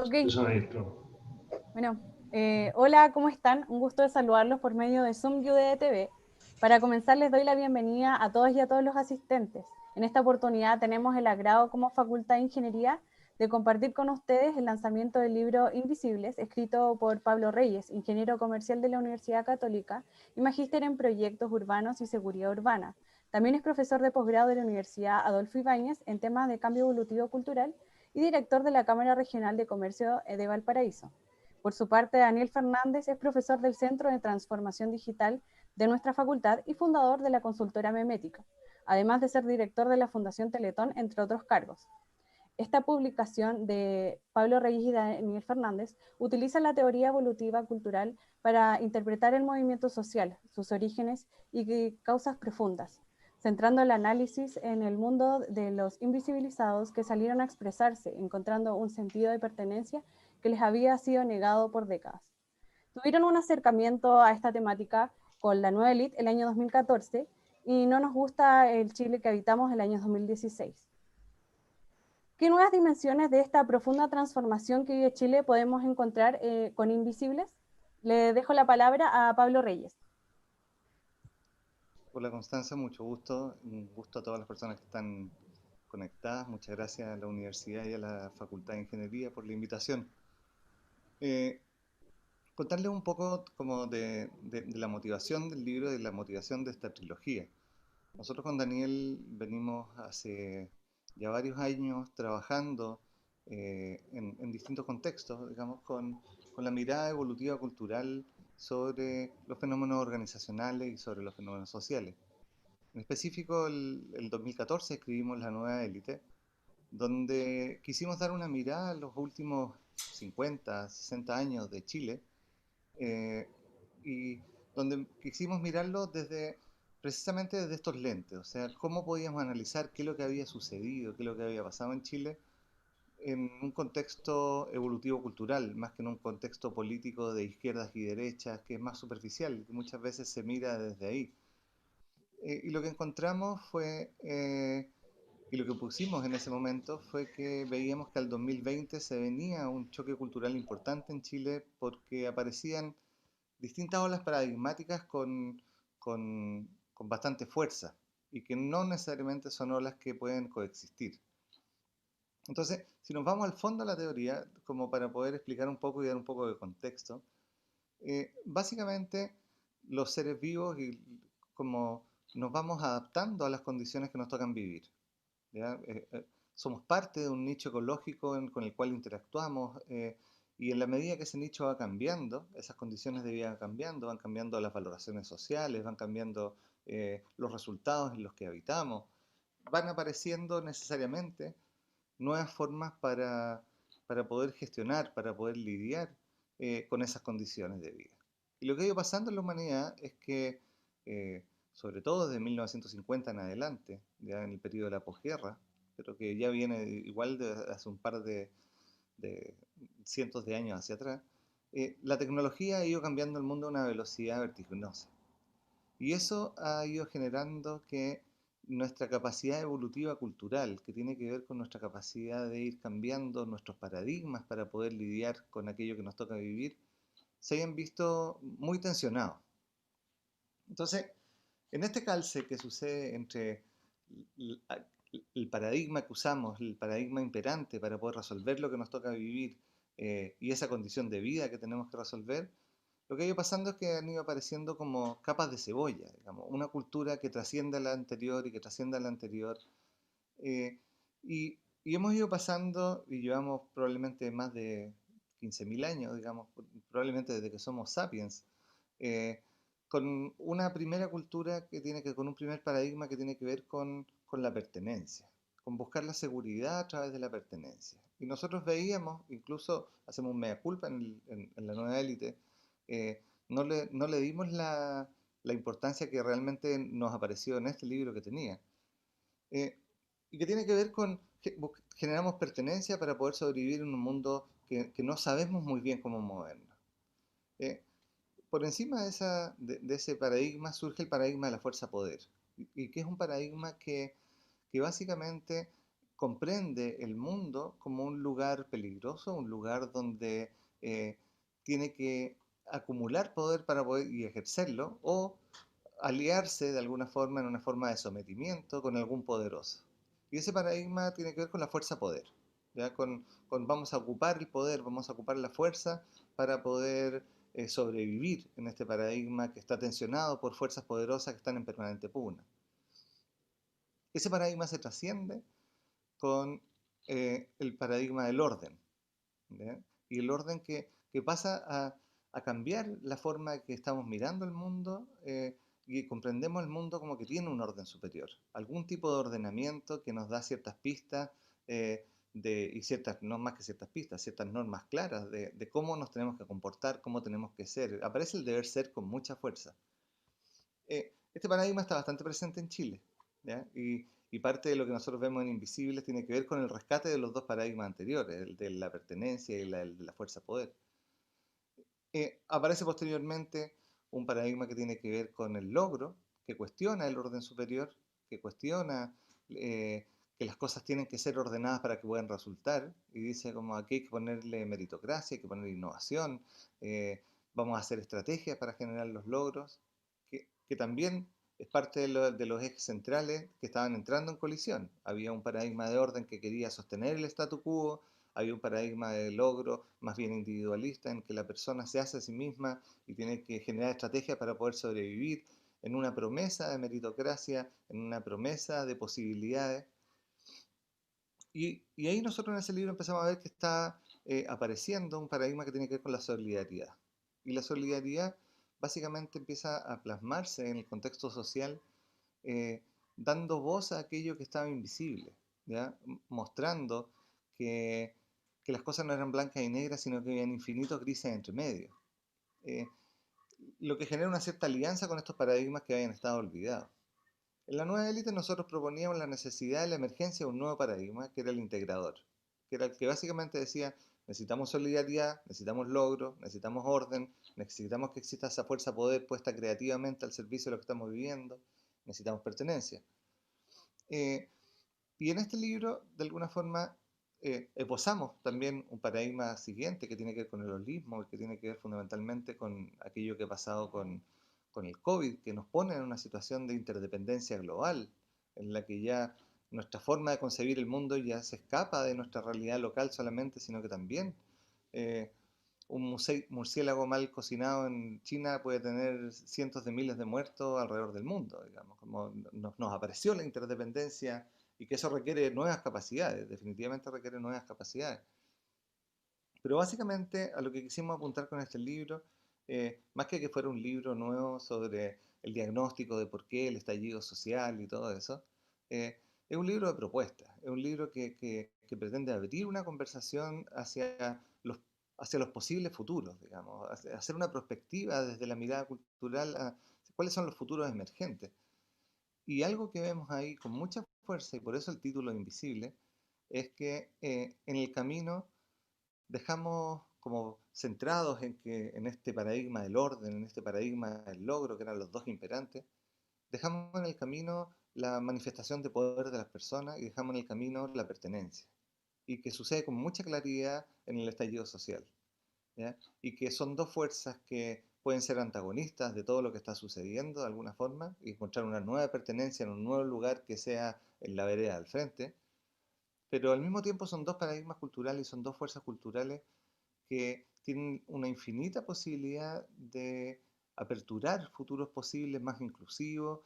Ok, Eso es esto. bueno, hola, ¿cómo están? Un gusto de saludarlos por medio de Zoom UD TV. Para comenzar, les doy la bienvenida a todos y a todos los asistentes. En esta oportunidad tenemos el agrado como Facultad de Ingeniería de compartir con ustedes el lanzamiento del libro Invisibles, escrito por Pablo Reyes, ingeniero comercial de la Universidad Católica y magíster en proyectos urbanos y seguridad urbana. También es profesor de posgrado de la Universidad Adolfo Ibáñez en temas de cambio evolutivo cultural y director de la Cámara Regional de Comercio de Valparaíso. Por su parte, Daniel Fernández es profesor del Centro de Transformación Digital de nuestra facultad y fundador de la consultora Memética, además de ser director de la Fundación Teletón, entre otros cargos. Esta publicación de Pablo Reyes y Daniel Fernández utiliza la teoría evolutiva cultural para interpretar el movimiento social, sus orígenes y causas profundas, centrando el análisis en el mundo de los invisibilizados que salieron a expresarse, encontrando un sentido de pertenencia que les había sido negado por décadas. Tuvieron un acercamiento a esta temática con la nueva élite el año 2014 y no nos gusta el Chile que habitamos el año 2016. ¿Qué nuevas dimensiones de esta profunda transformación que vive Chile podemos encontrar con Invisibles? Le dejo la palabra a Pablo Reyes. Hola Constanza, mucho gusto. Un gusto a todas las personas que están conectadas. Muchas gracias a la universidad y a la Facultad de Ingeniería por la invitación. Eh, Contarles un poco como de la motivación del libro, de la motivación de esta trilogía. Nosotros con Daniel venimos hace ya varios años trabajando en distintos contextos, digamos, con la mirada evolutiva cultural sobre los fenómenos organizacionales y sobre los fenómenos sociales. En específico, el 2014 escribimos La Nueva Élite, donde quisimos dar una mirada a los últimos 50, 60 años de Chile, eh, y donde quisimos mirarlo desde precisamente desde estos lentes, o sea, cómo podíamos analizar qué es lo que había sucedido, qué es lo que había pasado en Chile en un contexto evolutivo cultural, más que en un contexto político de izquierdas y derechas, que es más superficial, que muchas veces se mira desde ahí. Y lo que encontramos fue, y lo que pusimos en ese momento fue que veíamos que al 2020 se venía un choque cultural importante en Chile porque aparecían distintas olas paradigmáticas con bastante fuerza y que no necesariamente son olas que pueden coexistir. Entonces, si nos vamos al fondo de la teoría, como para poder explicar un poco y dar un poco de contexto, básicamente los seres vivos y como nos vamos adaptando a las condiciones que nos tocan vivir. ¿Ya? Somos parte de un nicho ecológico con el cual interactuamos, y en la medida que ese nicho va cambiando, esas condiciones de vida van cambiando las valoraciones sociales, van cambiando los resultados en los que habitamos, van apareciendo necesariamente nuevas formas para poder gestionar, para poder lidiar con esas condiciones de vida. Y lo que ha ido pasando en la humanidad es que, eh, sobre todo desde 1950 en adelante, ya en el periodo de la posguerra, pero que ya viene igual de hace un par de cientos de años hacia atrás, la tecnología ha ido cambiando el mundo a una velocidad vertiginosa. Y eso ha ido generando que nuestra capacidad evolutiva cultural, que tiene que ver con nuestra capacidad de ir cambiando nuestros paradigmas para poder lidiar con aquello que nos toca vivir, se hayan visto muy tensionados. Entonces, en este calce que sucede entre el paradigma que usamos, el paradigma imperante para poder resolver lo que nos toca vivir, y esa condición de vida que tenemos que resolver, lo que ha ido pasando es que han ido apareciendo como capas de cebolla, digamos, una cultura que trasciende a la anterior y que trasciende a la anterior. eh, y hemos ido pasando, y llevamos probablemente más de 15.000 años, digamos, probablemente desde que somos sapiens, eh, con una primera cultura que tiene que, con un primer paradigma que tiene que ver con la pertenencia, con buscar la seguridad a través de la pertenencia. Y nosotros veíamos, incluso hacemos un mea culpa en la nueva élite, no le dimos la importancia que realmente nos apareció en este libro que tenía. eh, y que tiene que ver con que generamos pertenencia para poder sobrevivir en un mundo que no sabemos muy bien cómo movernos. Eh, por encima de ese paradigma surge el paradigma de la fuerza-poder, y que es un paradigma que básicamente comprende el mundo como un lugar peligroso, un lugar donde tiene que acumular poder para poder y ejercerlo, o aliarse de alguna forma en una forma de sometimiento con algún poderoso. Y ese paradigma tiene que ver con la fuerza-poder, ¿ya? Con vamos a ocupar el poder, vamos a ocupar la fuerza para poder sobrevivir en este paradigma que está tensionado por fuerzas poderosas que están en permanente pugna. Ese paradigma se trasciende con el paradigma del orden, ¿ya? Y el orden que pasa a cambiar la forma que estamos mirando el mundo y comprendemos el mundo como que tiene un orden superior, algún tipo de ordenamiento que nos da ciertas pistas y ciertas, no más que ciertas pistas, ciertas normas claras de cómo nos tenemos que comportar, cómo tenemos que ser. Aparece el deber ser con mucha fuerza. Este paradigma está bastante presente en Chile, ¿ya? Y parte de lo que nosotros vemos en Invisibles tiene que ver con el rescate de los dos paradigmas anteriores, el de la pertenencia y el de la fuerza-poder. Aparece posteriormente un paradigma que tiene que ver con el logro, que cuestiona el orden superior, que cuestiona que las cosas tienen que ser ordenadas para que puedan resultar, y dice como aquí hay que ponerle meritocracia, hay que ponerle innovación, vamos a hacer estrategias para generar los logros, que también es parte de los ejes centrales que estaban entrando en colisión. Había un paradigma de orden que quería sostener el statu quo, había un paradigma de logro más bien individualista en que la persona se hace a sí misma y tiene que generar estrategias para poder sobrevivir en una promesa de meritocracia, en una promesa de posibilidades. Y ahí nosotros en ese libro empezamos a ver que está apareciendo un paradigma que tiene que ver con la solidaridad. Y la solidaridad básicamente empieza a plasmarse en el contexto social eh, dando voz a aquello que estaba invisible, ¿ya? Mostrando que, que las cosas no eran blancas y negras, sino que habían infinitos grises entre medio. Eh, lo que genera una cierta alianza con estos paradigmas que habían estado olvidados. En la nueva élite nosotros proponíamos la necesidad de la emergencia de un nuevo paradigma, que era el integrador, que era el que básicamente decía, necesitamos solidaridad, necesitamos logro, necesitamos orden, necesitamos que exista esa fuerza poder puesta creativamente al servicio de lo que estamos viviendo, necesitamos pertenencia. Eh, y en este libro, de alguna forma, esbozamos también un paradigma siguiente que tiene que ver con el holismo, que tiene que ver fundamentalmente con aquello que ha pasado con el COVID, que nos pone en una situación de interdependencia global, en la que ya nuestra forma de concebir el mundo ya se escapa de nuestra realidad local solamente, sino que también eh, un murciélago mal cocinado en China puede tener cientos de miles de muertos alrededor del mundo, digamos, como nos apareció la interdependencia y que eso requiere nuevas capacidades, definitivamente requiere nuevas capacidades. Pero básicamente a lo que quisimos apuntar con este libro, más que fuera un libro nuevo sobre el diagnóstico de por qué el estallido social y todo eso, es un libro de propuestas, es un libro que pretende abrir una conversación hacia los posibles futuros, digamos, hacer una perspectiva desde la mirada cultural a cuáles son los futuros emergentes. Y algo que vemos ahí con mucha fuerza, y por eso el título Invisible, es que en el camino dejamos como centrados en este paradigma del orden, en este paradigma del logro, que eran los dos imperantes, dejamos en el camino la manifestación de poder de las personas y dejamos en el camino la pertenencia. Y que sucede con mucha claridad en el estallido social, ¿ya? Y que son dos fuerzas que pueden ser antagonistas de todo lo que está sucediendo de alguna forma y encontrar una nueva pertenencia en un nuevo lugar que sea en la vereda al frente, pero al mismo tiempo son dos paradigmas culturales y son dos fuerzas culturales que tienen una infinita posibilidad de aperturar futuros posibles más inclusivos,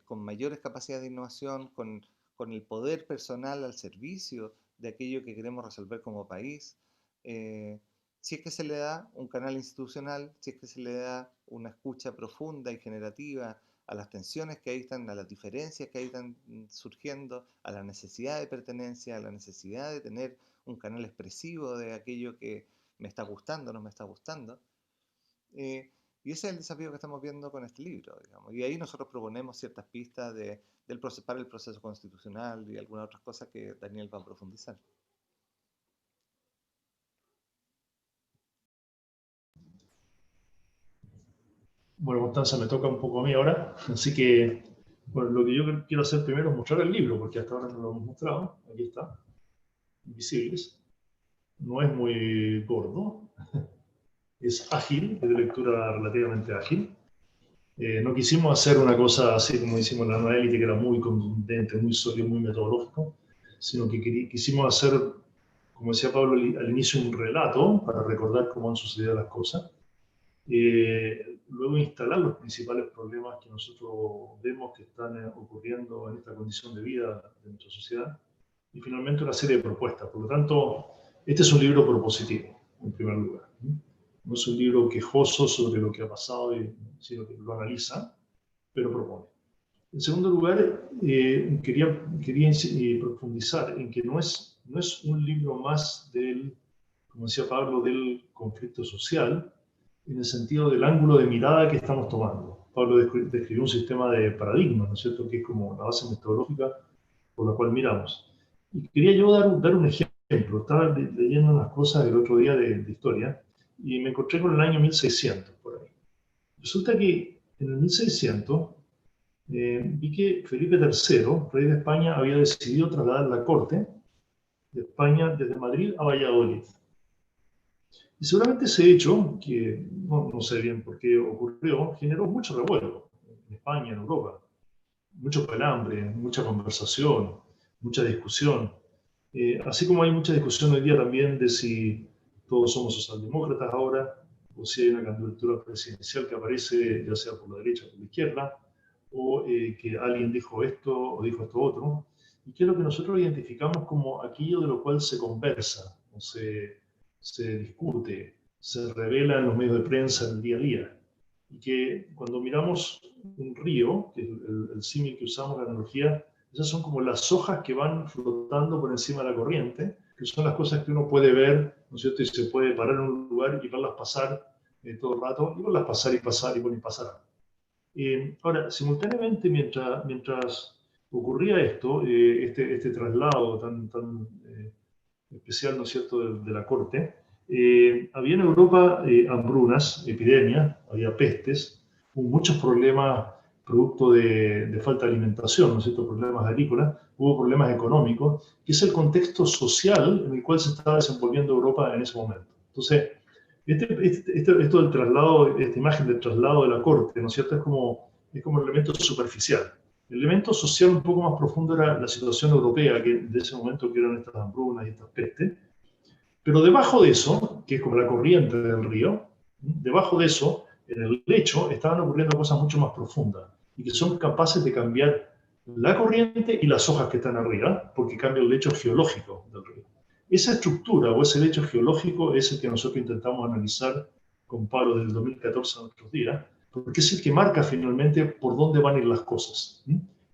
con mayores capacidades de innovación, con el poder personal al servicio de aquello que queremos resolver como país. eh, si es que se le da un canal institucional, si es que se le da una escucha profunda y generativa a las tensiones que ahí están, a las diferencias que ahí están surgiendo, a la necesidad de pertenencia, a la necesidad de tener un canal expresivo de aquello que me está gustando, no me está gustando. Y ese es el desafío que estamos viendo con este libro, digamos. Y ahí nosotros proponemos ciertas pistas para el proceso constitucional y algunas otras cosas que Daniel va a profundizar. Bueno, Constanza, me toca un poco a mí ahora, así que Bueno, lo que yo quiero hacer primero es mostrar el libro, porque hasta ahora no lo hemos mostrado. Aquí está, Invisibles. No es muy gordo, es ágil, es de lectura relativamente ágil. No quisimos hacer una cosa así como hicimos en la nueva élite, que era muy contundente, muy sólido, muy metodológico, sino que quisimos hacer, como decía Pablo al inicio, un relato para recordar cómo han sucedido las cosas. Luego instalar los principales problemas que nosotros vemos que están ocurriendo en esta condición de vida de nuestra sociedad. Y finalmente una serie de propuestas. Por lo tanto, este es un libro propositivo, en primer lugar. No es un libro quejoso sobre lo que ha pasado, sino que lo analiza, pero propone. En segundo lugar, quería profundizar en que no es un libro más del, como decía Pablo, del conflicto social, en el sentido del ángulo de mirada que estamos tomando. Pablo describió un sistema de paradigmas, ¿no es cierto?, que es como la base metodológica por la cual miramos. Y quería yo dar un ejemplo. Estaba leyendo unas cosas el otro día de historia y me encontré con el año 1600 por ahí. Resulta que en el 1600 vi que Felipe III, rey de España, había decidido trasladar la corte de España desde Madrid a Valladolid. Y seguramente ese hecho, que no sé bien por qué ocurrió, generó mucho revuelo en España, en Europa. Mucho calambre, mucha conversación, mucha discusión. Así como hay mucha discusión hoy día también de si todos somos socialdemócratas ahora, o si hay una candidatura presidencial que aparece ya sea por la derecha o por la izquierda, o que alguien dijo esto o dijo esto otro. Y que es lo que nosotros identificamos como aquello de lo cual se conversa, o se discute, se revela en los medios de prensa en el día a día. Y que cuando miramos un río, que es el símil que usamos, la analogía, esas son como las hojas que van flotando por encima de la corriente, que son las cosas que uno puede ver, ¿no es cierto? Y se puede parar en un lugar y verlas pasar todo el rato, y verlas pasar y pasar y bueno, y pasar. Ahora, simultáneamente, mientras ocurría esto, este traslado tan especial, ¿no es cierto?, de la corte, había en Europa hambrunas, epidemias, había pestes, hubo muchos problemas producto de falta de alimentación, ¿no es cierto?, problemas agrícolas, hubo problemas económicos, que es el contexto social en el cual se estaba desenvolviendo Europa en ese momento. Entonces, esto del traslado, esta imagen del traslado de la corte, ¿no es cierto?, es como el elemento superficial. El elemento social un poco más profundo era la situación europea que de ese momento, que eran estas hambrunas y estas pestes. Pero debajo de eso, que es como la corriente del río, debajo de eso, en el lecho, estaban ocurriendo cosas mucho más profundas y que son capaces de cambiar la corriente y las hojas que están arriba, porque cambia el lecho geológico del río. Esa estructura o ese lecho geológico es el que nosotros intentamos analizar con Pablo desde el 2014 a nuestros días, porque es el que marca finalmente por dónde van a ir las cosas.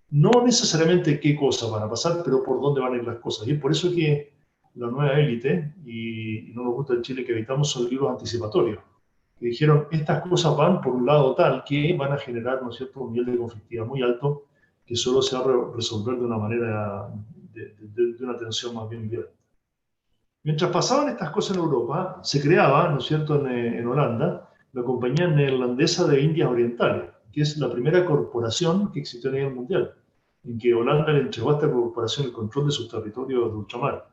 No necesariamente qué cosas van a pasar, pero por dónde van a ir las cosas. Y es por eso que la nueva élite, y no nos gusta el Chile que habitamos, son libros anticipatorios, que dijeron, estas cosas van por un lado tal que van a generar, ¿no es cierto?, un nivel de conflictividad muy alto que solo se va a resolver de una manera, de una tensión más bien violenta. Mientras pasaban estas cosas en Europa, se creaba, ¿no es cierto?, en Holanda, la Compañía Neerlandesa de Indias Orientales, que es la primera corporación que existió a nivel mundial, en que Holanda le entregó a esta corporación el control de sus territorios de ultramar.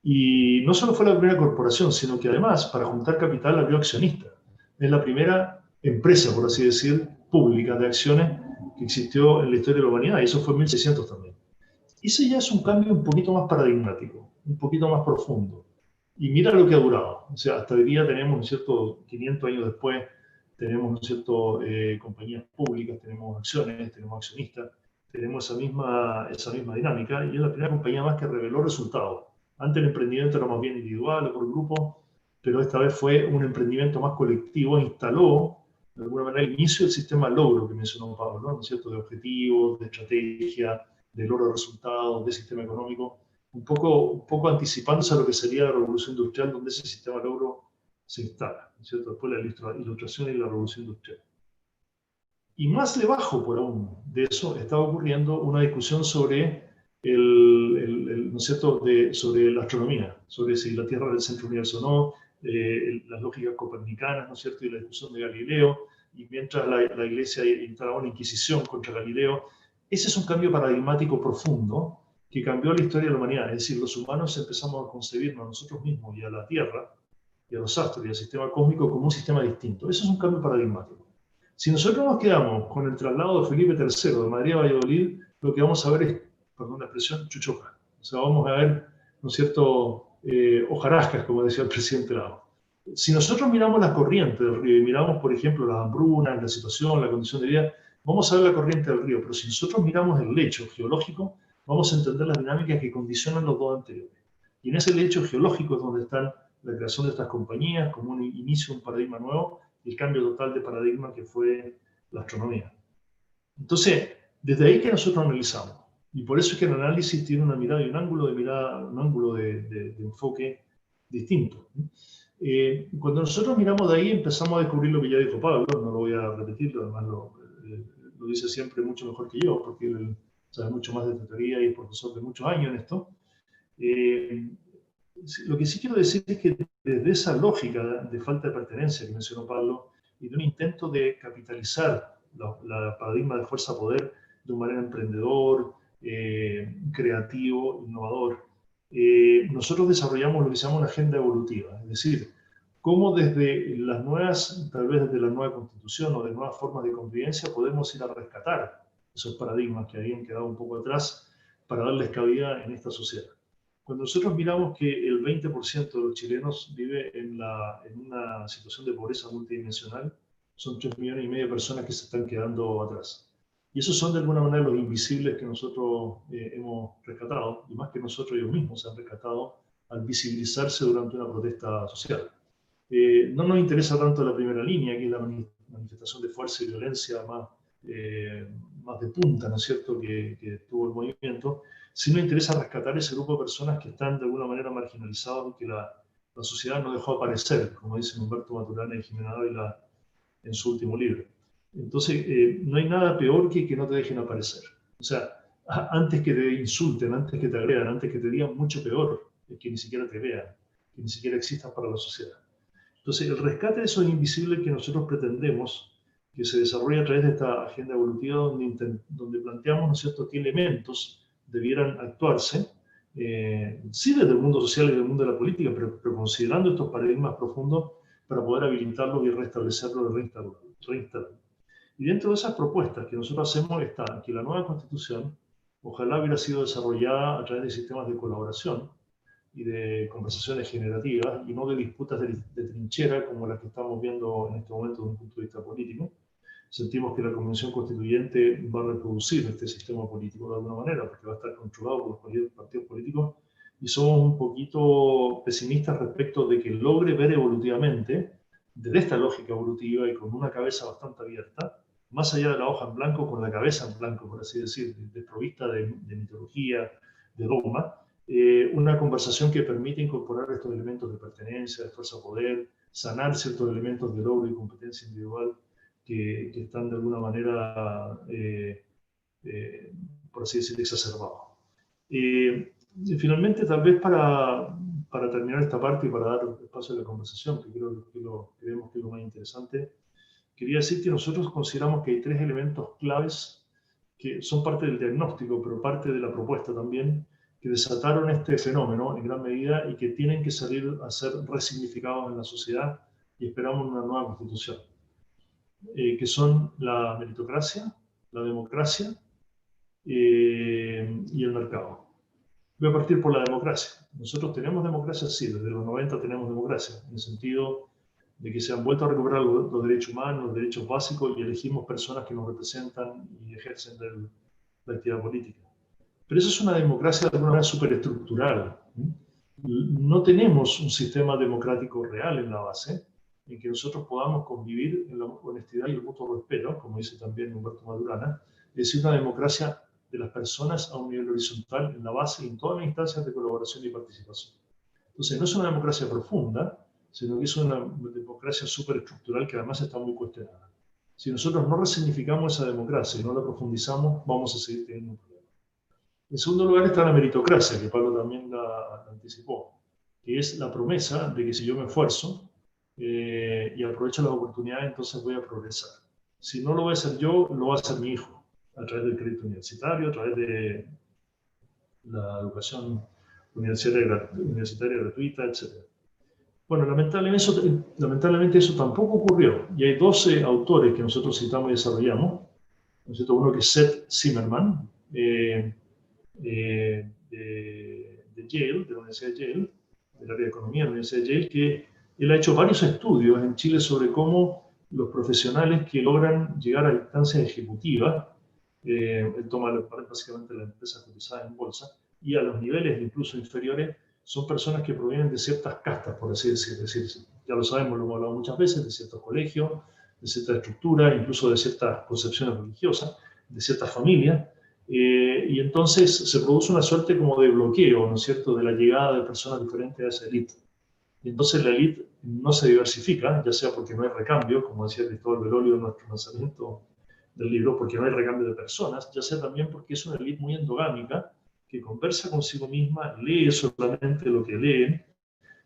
Y no solo fue la primera corporación, sino que además, para juntar capital, abrió accionistas. Es la primera empresa, por así decir, pública de acciones que existió en la historia de la humanidad, y eso fue en 1600 también. Ese ya es un cambio un poquito más paradigmático, un poquito más profundo. Y mira lo que ha durado. O sea, hasta hoy día tenemos, ¿no es cierto?, 500 años después, tenemos, ¿no es cierto?, compañías públicas, tenemos acciones, tenemos accionistas, tenemos esa misma dinámica, y es la primera compañía más que reveló resultados. Antes el emprendimiento era más bien individual o por grupo, pero esta vez fue un emprendimiento más colectivo, instaló de alguna manera el inicio del sistema logro que mencionó Pablo, ¿no es cierto?, de objetivos, de estrategia, de logro de resultados, de sistema económico, un poco anticipándose a lo que sería la revolución industrial, donde ese sistema logro se instala, ¿no es cierto?, después la ilustración y la revolución industrial. Y más debajo, por aún de eso, estaba ocurriendo una discusión sobre ¿no es cierto?, sobre la astronomía, sobre si la Tierra era el centro del universo o no, las lógicas copernicanas, ¿no es cierto?, y la discusión de Galileo, y mientras la Iglesia instalaba una inquisición contra Galileo. Ese es un cambio paradigmático profundo que cambió la historia de la humanidad. Es decir, los humanos empezamos a concebirnos a nosotros mismos y a la Tierra, y a los astros y al sistema cósmico como un sistema distinto. Eso es un cambio paradigmático. Si nosotros nos quedamos con el traslado de Felipe III de Madrid a Valladolid, lo que vamos a ver es, perdón la expresión, chuchoca. O sea, vamos a ver, ¿no es cierto?, hojarascas, como decía el presidente Lago. Si nosotros miramos las corrientes del río y miramos, por ejemplo, las hambrunas, la situación, la condición de vida, vamos a ver la corriente del río. Pero si nosotros miramos el lecho geológico, vamos a entender las dinámicas que condicionan los dos anteriores. Y en ese lecho geológico es donde están la creación de estas compañías como un inicio, un paradigma nuevo, y el cambio total de paradigma que fue la astronomía. Entonces, desde ahí que nosotros analizamos. Y por eso es que el análisis tiene una mirada y un ángulo de mirada, un ángulo de enfoque distinto. Cuando nosotros miramos de ahí, empezamos a descubrir lo que ya dijo Pablo, no lo voy a repetir, además lo dice siempre mucho mejor que yo, porque él sabe mucho más de teoría y es profesor de muchos años en esto. Lo que sí quiero decir es que desde esa lógica de falta de pertenencia que mencionó Pablo y de un intento de capitalizar la paradigma de fuerza-poder de una manera emprendedor, creativo, innovador, nosotros desarrollamos lo que se llama una agenda evolutiva, es decir, cómo desde las nuevas, tal vez desde la nueva constitución o de nuevas formas de convivencia podemos ir a rescatar esos paradigmas que habían quedado un poco atrás para darles cabida en esta sociedad. Cuando nosotros miramos que el 20% de los chilenos vive en una situación de pobreza multidimensional, son 3,5 millones de personas que se están quedando atrás. Y esos son de alguna manera los invisibles que nosotros hemos rescatado, y más que nosotros ellos mismos se han rescatado al visibilizarse durante una protesta social. No nos interesa tanto la primera línea, que es la manifestación de fuerza y violencia más de punta, ¿no es cierto?, que tuvo el movimiento. Sí nos interesa rescatar ese grupo de personas que están de alguna manera marginalizados y que la sociedad no dejó aparecer, como dicen Humberto Maturana y Jimena Ávila en su último libro. Entonces, no hay nada peor que no te dejen aparecer. O sea, antes que te insulten, antes que te agredan, antes que te digan, mucho peor es que ni siquiera te vean, que ni siquiera existan para la sociedad. Entonces, el rescate de esos invisibles que nosotros pretendemos que se desarrolla a través de esta agenda evolutiva donde planteamos, ¿no es cierto?, qué elementos debieran actuarse, sí desde el mundo social y del mundo de la política, pero considerando estos paradigmas profundos para poder habilitarlos y restablecerlos y reinstalarlos. Y dentro de esas propuestas que nosotros hacemos está que la nueva Constitución ojalá hubiera sido desarrollada a través de sistemas de colaboración y de conversaciones generativas y no de disputas de trinchera como las que estamos viendo en este momento desde un punto de vista político. Sentimos que la Convención Constituyente va a reproducir este sistema político de alguna manera, porque va a estar controlado por los partidos políticos, y somos un poquito pesimistas respecto de que logre ver evolutivamente, desde esta lógica evolutiva y con una cabeza bastante abierta, más allá de la hoja en blanco, con la cabeza en blanco, por así decir, desprovista de mitología, de dogma, una conversación que permite incorporar estos elementos de pertenencia, de fuerza-poder, sanar ciertos elementos de logro y competencia individual que están de alguna manera, por así decir, exacerbados. Finalmente, tal vez para terminar esta parte y para dar espacio a la conversación, que creemos que es lo más interesante, quería decir que nosotros consideramos que hay 3 elementos claves que son parte del diagnóstico, pero parte de la propuesta también, que desataron este fenómeno en gran medida y que tienen que salir a ser resignificados en la sociedad y esperamos una nueva constitución, que son la meritocracia, la democracia y el mercado. Voy a partir por la democracia. Nosotros tenemos democracia, sí, desde los 90 tenemos democracia, en el sentido de que se han vuelto a recuperar los derechos humanos, los derechos básicos, y elegimos personas que nos representan y ejercen la actividad política. Pero eso es una democracia de alguna manera superestructural. No tenemos un sistema democrático real en la base, en que nosotros podamos convivir en la honestidad y el mutuo respeto, como dice también Humberto Maturana, es decir, una democracia de las personas a un nivel horizontal en la base y en todas las instancias de colaboración y participación. Entonces, no es una democracia profunda, sino que es una democracia superestructural que además está muy cuestionada. Si nosotros no resignificamos esa democracia y no la profundizamos, vamos a seguir teniendo un problema. En segundo lugar está la meritocracia, que Pablo también la anticipó, que es la promesa de que si yo me esfuerzo, y aprovecho las oportunidades, entonces voy a progresar. Si no lo voy a hacer yo, lo va a hacer mi hijo, a través del crédito universitario, a través de la educación universitaria gratuita, etc. Bueno, lamentablemente eso tampoco ocurrió. Y hay 12 autores que nosotros citamos y desarrollamos. ¿No es cierto? Uno que es Seth Zimmerman, de Yale, de la Universidad de Yale, del área de economía de la Universidad de Yale, que él ha hecho varios estudios en Chile sobre cómo los profesionales que logran llegar a instancias ejecutivas, él toma básicamente las empresas cotizadas en bolsa, y a los niveles incluso inferiores, son personas que provienen de ciertas castas, por así decirlo. Es decir, ya lo sabemos, lo hemos hablado muchas veces, de ciertos colegios, de cierta estructura, incluso de ciertas concepciones religiosas, de ciertas familias, y entonces se produce una suerte como de bloqueo, ¿no es cierto?, de la llegada de personas diferentes a esa élite. Y entonces la élite no se diversifica, ya sea porque no hay recambio, como decía Cristóbal Belolio en nuestro lanzamiento del libro, porque no hay recambio de personas, ya sea también porque es una élite muy endogámica, que conversa consigo misma, lee solamente lo que leen,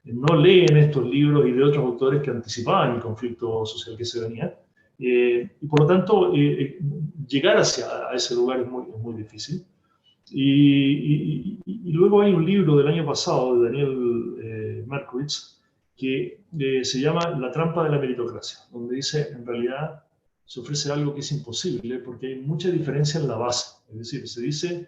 no leen estos libros y de otros autores que anticipaban el conflicto social que se venía. Y por lo tanto, llegar hacia a ese lugar es muy difícil. Y luego hay un libro del año pasado de Daniel Markowitz que se llama La trampa de la meritocracia, donde dice, en realidad, se ofrece algo que es imposible porque hay mucha diferencia en la base. Es decir, se dice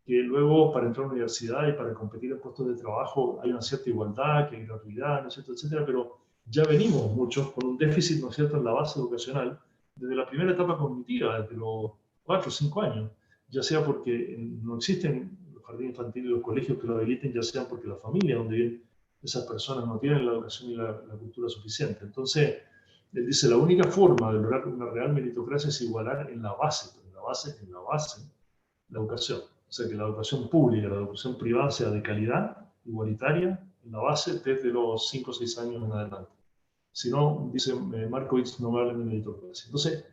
que luego para entrar a la universidad y para competir en puestos de trabajo hay una cierta igualdad, que hay gratuidad, ¿no es cierto?, etcétera, pero ya venimos muchos con un déficit, ¿no es cierto?, en la base educacional desde la primera etapa cognitiva, desde los 4 o 5 años, ya sea porque no existen los jardines infantiles y los colegios que lo habiliten, ya sea porque la familia donde viven esas personas no tienen la educación y la cultura suficiente. Entonces, él dice, la única forma de lograr una real meritocracia es igualar en la base, la educación. O sea, que la educación pública, la educación privada sea de calidad, igualitaria, en la base, desde los 5 o 6 años en adelante. Si no, dice Markowitz, no vale meritocracia. Entonces,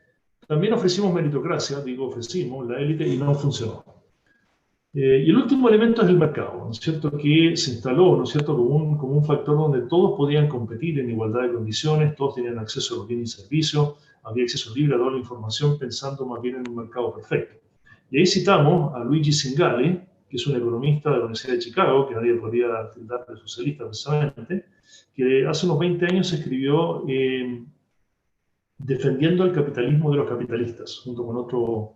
también ofrecimos meritocracia, digo ofrecimos, la élite, y no funcionó. Y el último elemento es el mercado, ¿no es cierto?, que se instaló, ¿no es cierto?, como un factor donde todos podían competir en igualdad de condiciones, todos tenían acceso a los bienes y servicios, había acceso libre a toda la información, pensando más bien en un mercado perfecto. Y ahí citamos a Luigi Zingale, que es un economista de la Universidad de Chicago, que nadie podría tildar de socialista precisamente, que hace unos 20 años escribió Defendiendo el capitalismo de los capitalistas, junto con otro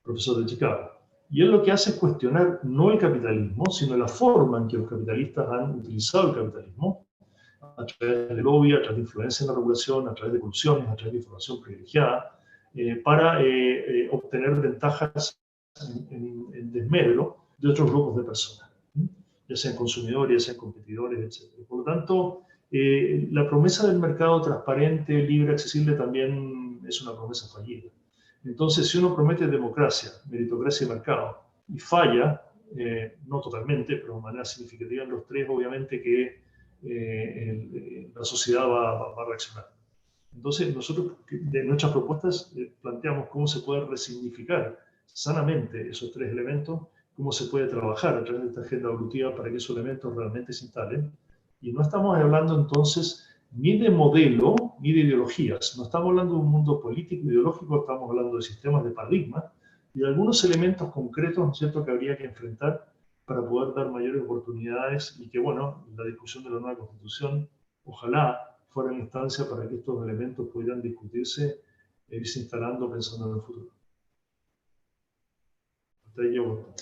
profesor de Chicago. Y él lo que hace es cuestionar no el capitalismo, sino la forma en que los capitalistas han utilizado el capitalismo, a través de lobby, a través de influencia en la regulación, a través de colusiones, a través de información privilegiada, para obtener ventajas en desmedro de otros grupos de personas, ya sean consumidores, ya sean competidores, etc. Por lo tanto, la promesa del mercado transparente, libre, accesible también es una promesa fallida. Entonces, si uno promete democracia, meritocracia y mercado y falla, no totalmente, pero de manera significativa en los tres, obviamente que la sociedad va a reaccionar. Entonces, nosotros de nuestras propuestas planteamos cómo se puede resignificar sanamente esos tres elementos, cómo se puede trabajar a través de esta agenda evolutiva para que esos elementos realmente se instalen. Y no estamos hablando entonces ni de modelo ni de ideologías, no estamos hablando de un mundo político ideológico, estamos hablando de sistemas de paradigma y de algunos elementos concretos, ¿no es cierto?, que habría que enfrentar para poder dar mayores oportunidades y que, bueno, la discusión de la nueva constitución, ojalá fuera en instancia para que estos elementos pudieran discutirse e irse instalando pensando en el futuro. Hasta ahí llevo.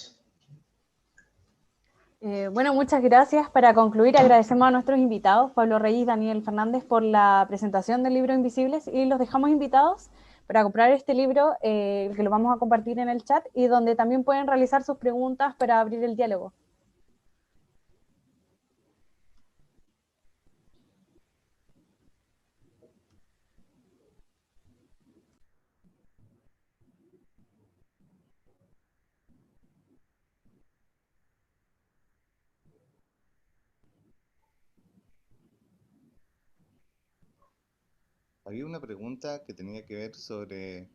Bueno, muchas gracias. Para concluir, agradecemos a nuestros invitados, Pablo Reyes y Daniel Fernández, por la presentación del libro Invisibles y los dejamos invitados para comprar este libro, que lo vamos a compartir en el chat y donde también pueden realizar sus preguntas para abrir el diálogo. Había una pregunta que tenía que ver sobre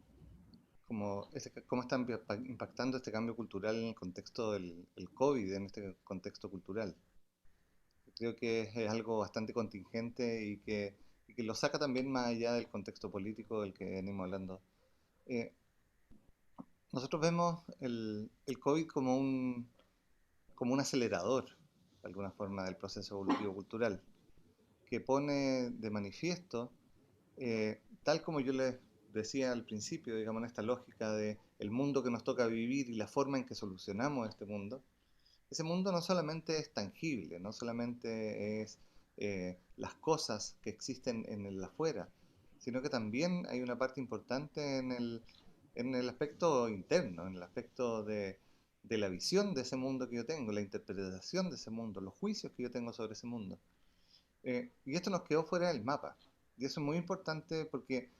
cómo está impactando este cambio cultural en el contexto del el COVID, en este contexto cultural. Creo que es algo bastante contingente y que y que lo saca también más allá del contexto político del que venimos hablando. Eh, Nosotros vemos el COVID como un acelerador, de alguna forma, del proceso evolutivo cultural, que pone de manifiesto, tal como yo les decía al principio, digamos, en esta lógica de el mundo que nos toca vivir y la forma en que solucionamos este mundo, ese mundo no solamente es tangible, no solamente es las cosas que existen en el afuera, sino que también hay una parte importante en el aspecto interno, en el aspecto de la visión de ese mundo que yo tengo, la interpretación de ese mundo, los juicios que yo tengo sobre ese mundo. Y esto nos quedó fuera del mapa. Y eso es muy importante porque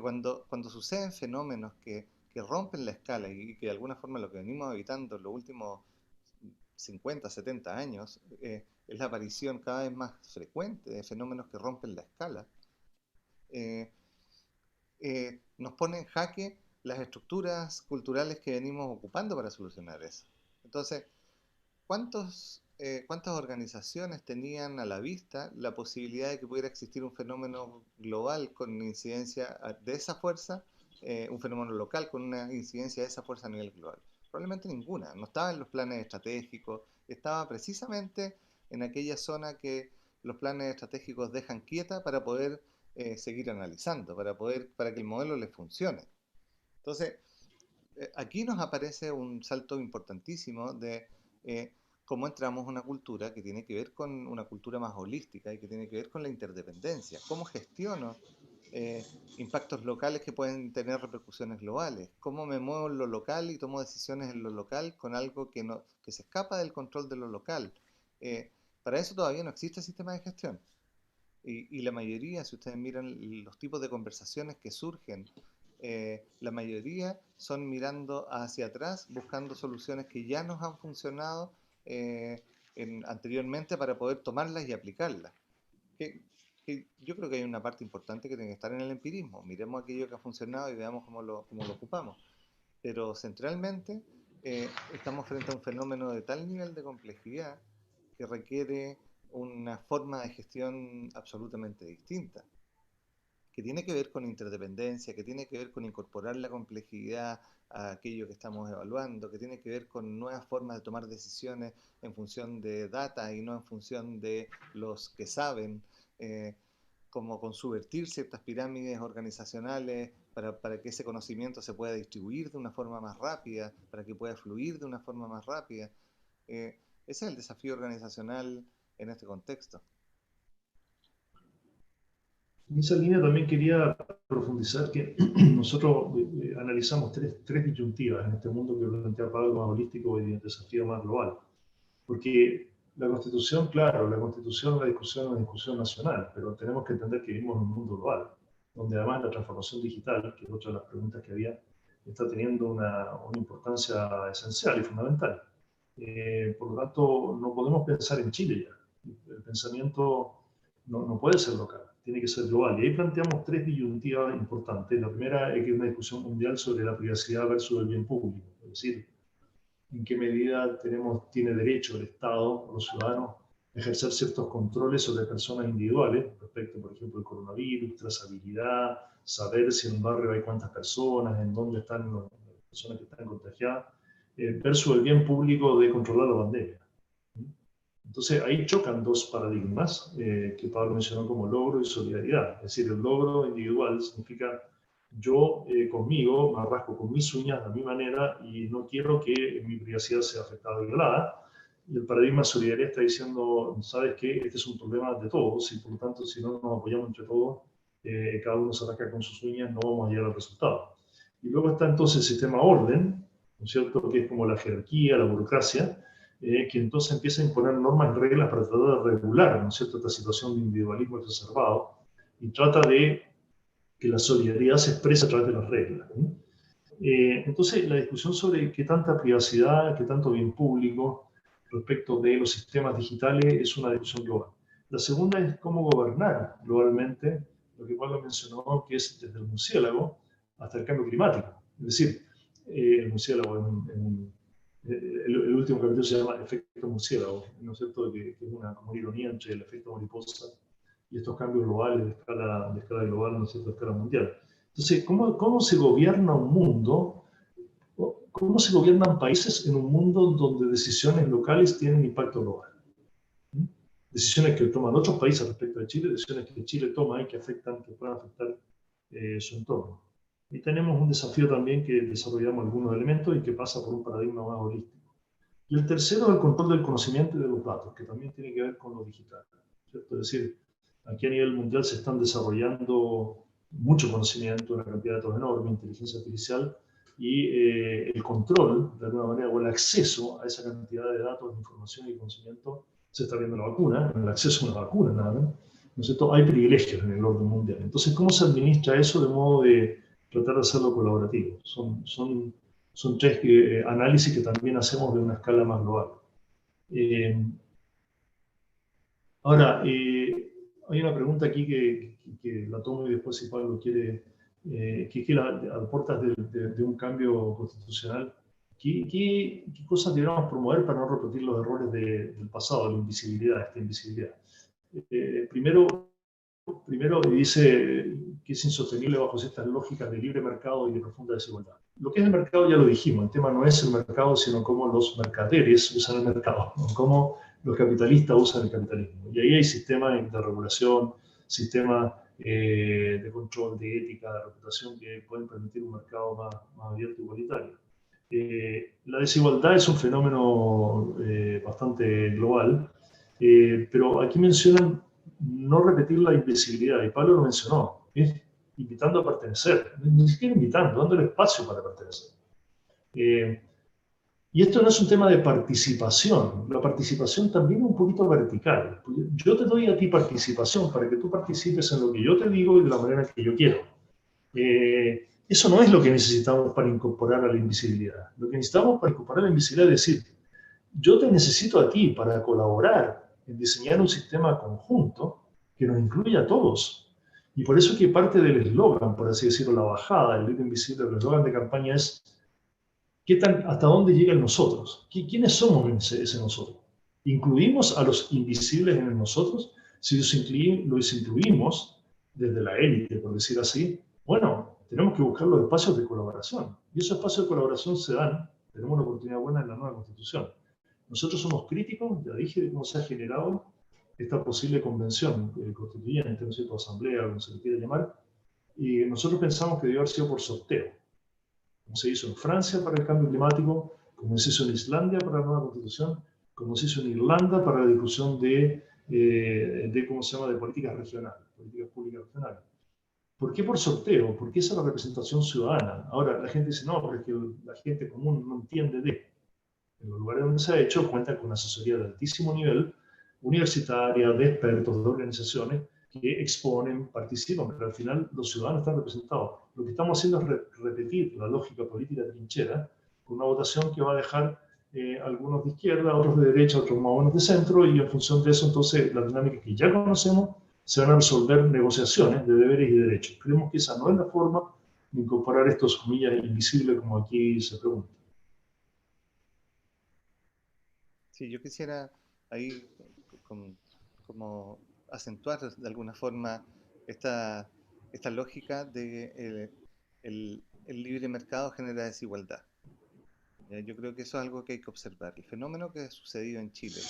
cuando suceden fenómenos que rompen la escala y que de alguna forma lo que venimos evitando en los últimos 50, 70 años, es la aparición cada vez más frecuente de fenómenos que rompen la escala, eh, nos pone en jaque las estructuras culturales que venimos ocupando para solucionar eso. Entonces, ¿cuántas organizaciones tenían a la vista la posibilidad de que pudiera existir un fenómeno global con incidencia de esa fuerza, un fenómeno local con una incidencia de esa fuerza a nivel global? Probablemente ninguna. No estaba en los planes estratégicos, estaba precisamente en aquella zona que los planes estratégicos dejan quieta para poder seguir analizando, para que el modelo les funcione. Entonces, aquí nos aparece un salto importantísimo de cómo entramos a una cultura que tiene que ver con una cultura más holística y que tiene que ver con la interdependencia. ¿Cómo gestiono eh, impactos locales que pueden tener repercusiones globales? ¿Cómo me muevo en lo local y tomo decisiones en lo local con algo que se escapa del control de lo local? Eh, para eso todavía no existe sistema de gestión. Y la mayoría, si ustedes miran los tipos de conversaciones que surgen, la mayoría son mirando hacia atrás, buscando soluciones que ya nos han funcionado anteriormente para poder tomarlas y aplicarlas. Que, que yo creo que hay una parte importante que tiene que estar en el empirismo. Miremos aquello que ha funcionado y veamos cómo lo ocupamos. Pero centralmente estamos frente a un fenómeno de tal nivel de complejidad que requiere una forma de gestión absolutamente distinta, que tiene que ver con interdependencia, que tiene que ver con incorporar la complejidad a aquello que estamos evaluando, que tiene que ver con nuevas formas de tomar decisiones en función de data y no en función de los que saben, eh, como con subvertir ciertas pirámides organizacionales para que ese conocimiento se pueda distribuir de una forma más rápida, para que pueda fluir de una forma más rápida. Ese es el desafío organizacional en este contexto. En esa línea también quería profundizar que nosotros analizamos tres disyuntivas en este mundo que plantea Pablo más holístico y el desafío más global. Porque la Constitución, claro, la Constitución, la discusión es una discusión nacional, pero tenemos que entender que vivimos en un mundo global, donde además la transformación digital, que es otra de las preguntas que había, está teniendo una importancia esencial y fundamental. Por lo tanto, no podemos pensar en Chile ya. El pensamiento no puede ser local, tiene que ser global. Y ahí planteamos tres disyuntivas importantes. La primera es que es una discusión mundial sobre la privacidad versus el bien público, es decir, en qué medida tiene derecho el Estado, los ciudadanos, a ejercer ciertos controles sobre personas individuales, respecto, por ejemplo, al coronavirus, trazabilidad, saber si en un barrio hay cuántas personas, en dónde están las personas que están contagiadas, versus el bien público de controlar la pandemia. Entonces ahí chocan dos paradigmas que Pablo mencionó como logro y solidaridad. Es decir, el logro individual significa yo conmigo me rasco con mis uñas a mi manera y no quiero que mi privacidad sea afectada o violada. Y el paradigma de solidaridad está diciendo, ¿sabes qué? Este es un problema de todos y por lo tanto si no nos apoyamos entre todos, cada uno se rasca con sus uñas, no vamos a llegar al resultado. Y luego está entonces el sistema orden, ¿no es cierto? Que es como la jerarquía, la burocracia, que entonces empieza a imponer normas y reglas para tratar de regular, ¿no es cierto?, esta situación de individualismo exacerbado y trata de que la solidaridad se expresa a través de las reglas. ¿No? Entonces, la discusión sobre qué tanta privacidad, qué tanto bien público respecto de los sistemas digitales es una discusión global. La segunda es cómo gobernar globalmente, lo que Pablo mencionó, que es desde el murciélago hasta el cambio climático. Es decir, el murciélago el último capítulo se llama efecto murciélago, ¿no es cierto? Que es como una ironía entre el efecto mariposa y y estos cambios globales de escala global, ¿no es cierto?, de escala mundial. Entonces, ¿cómo se gobierna un mundo? ¿Cómo se gobiernan países en un mundo donde decisiones locales tienen impacto global? Decisiones que toman otros países respecto de Chile, decisiones que Chile toma y que puedan afectar su entorno. Y tenemos un desafío también que desarrollamos algunos elementos y que pasa por un paradigma más holístico. Y el tercero es el control del conocimiento y de los datos, que también tiene que ver con lo digital, ¿cierto? Es decir, aquí a nivel mundial se están desarrollando mucho conocimiento, una cantidad de datos enorme, inteligencia artificial, y el control, de alguna manera, o el acceso a esa cantidad de datos, de información y conocimiento, se está viendo en la vacuna, en el acceso a una vacuna, nada más, ¿no es cierto? Hay privilegios en el orden mundial. Entonces, ¿cómo se administra eso de modo de tratar de hacerlo colaborativo? Son tres análisis que también hacemos de una escala más global. Ahora, hay una pregunta aquí que la tomo y después si Pablo quiere, que la aportas de un cambio constitucional. ¿Qué cosas deberíamos promover para no repetir los errores del pasado, la invisibilidad, esta invisibilidad? Primero dice que es insostenible bajo ciertas lógicas de libre mercado y de profunda desigualdad. Lo que es el mercado ya lo dijimos, el tema no es el mercado, sino cómo los mercaderes usan el mercado, ¿no? Cómo los capitalistas usan el capitalismo. Y ahí hay sistemas de regulación, sistemas de control, de ética, de reputación que pueden permitir un mercado más abierto y igualitario. La desigualdad es un fenómeno bastante global, pero aquí mencionan no repetir la invisibilidad, y Pablo lo mencionó, es invitando a pertenecer, ni siquiera invitando, dándole espacio para pertenecer. Y esto no es un tema de participación, la participación también es un poquito vertical. Yo te doy a ti participación para que tú participes en lo que yo te digo y de la manera que yo quiero. Eso no es lo que necesitamos para incorporar a la invisibilidad. Lo que necesitamos para incorporar a la invisibilidad es decir, yo te necesito a ti para colaborar en diseñar un sistema conjunto que nos incluya a todos. Y por eso que parte del eslogan, por así decirlo, la bajada, el grito invisible, el eslogan de campaña es hasta dónde llega el nosotros. ¿Quiénes somos en ese nosotros? ¿Incluimos a los invisibles en el nosotros? Si los incluimos desde la élite, por decir así, bueno, tenemos que buscar los espacios de colaboración. Y esos espacios de colaboración se dan, tenemos una oportunidad buena en la nueva Constitución. Nosotros somos críticos, ya dije, de cómo se ha generado esta posible convención constituyente, no sé, asamblea, como se le quiere llamar, y nosotros pensamos que debió haber sido por sorteo, como se hizo en Francia para el cambio climático, como se hizo en Islandia para la nueva constitución, como se hizo en Irlanda para la discusión ¿cómo se llama?, de políticas regionales, políticas públicas regionales. ¿Por qué por sorteo? Porque esa es la representación ciudadana. Ahora, la gente dice, no, pero es que la gente común no entiende de. En los lugares donde se ha hecho, cuentan con una asesoría de altísimo nivel, universitaria, de expertos, de organizaciones, que exponen, participan, pero al final los ciudadanos están representados. Lo que estamos haciendo es repetir la lógica política trinchera con una votación que va a dejar algunos de izquierda, otros de derecha, otros más o menos de centro, y en función de eso, entonces, la dinámica que ya conocemos, se van a resolver negociaciones de deberes y derechos. Creemos que esa no es la forma de incorporar estos, comillas, invisibles, como aquí se pregunta. Sí, yo quisiera ahí como acentuar de alguna forma esta, esta lógica de el libre mercado genera desigualdad. Yo creo que eso es algo que hay que observar. El fenómeno que ha sucedido en Chile,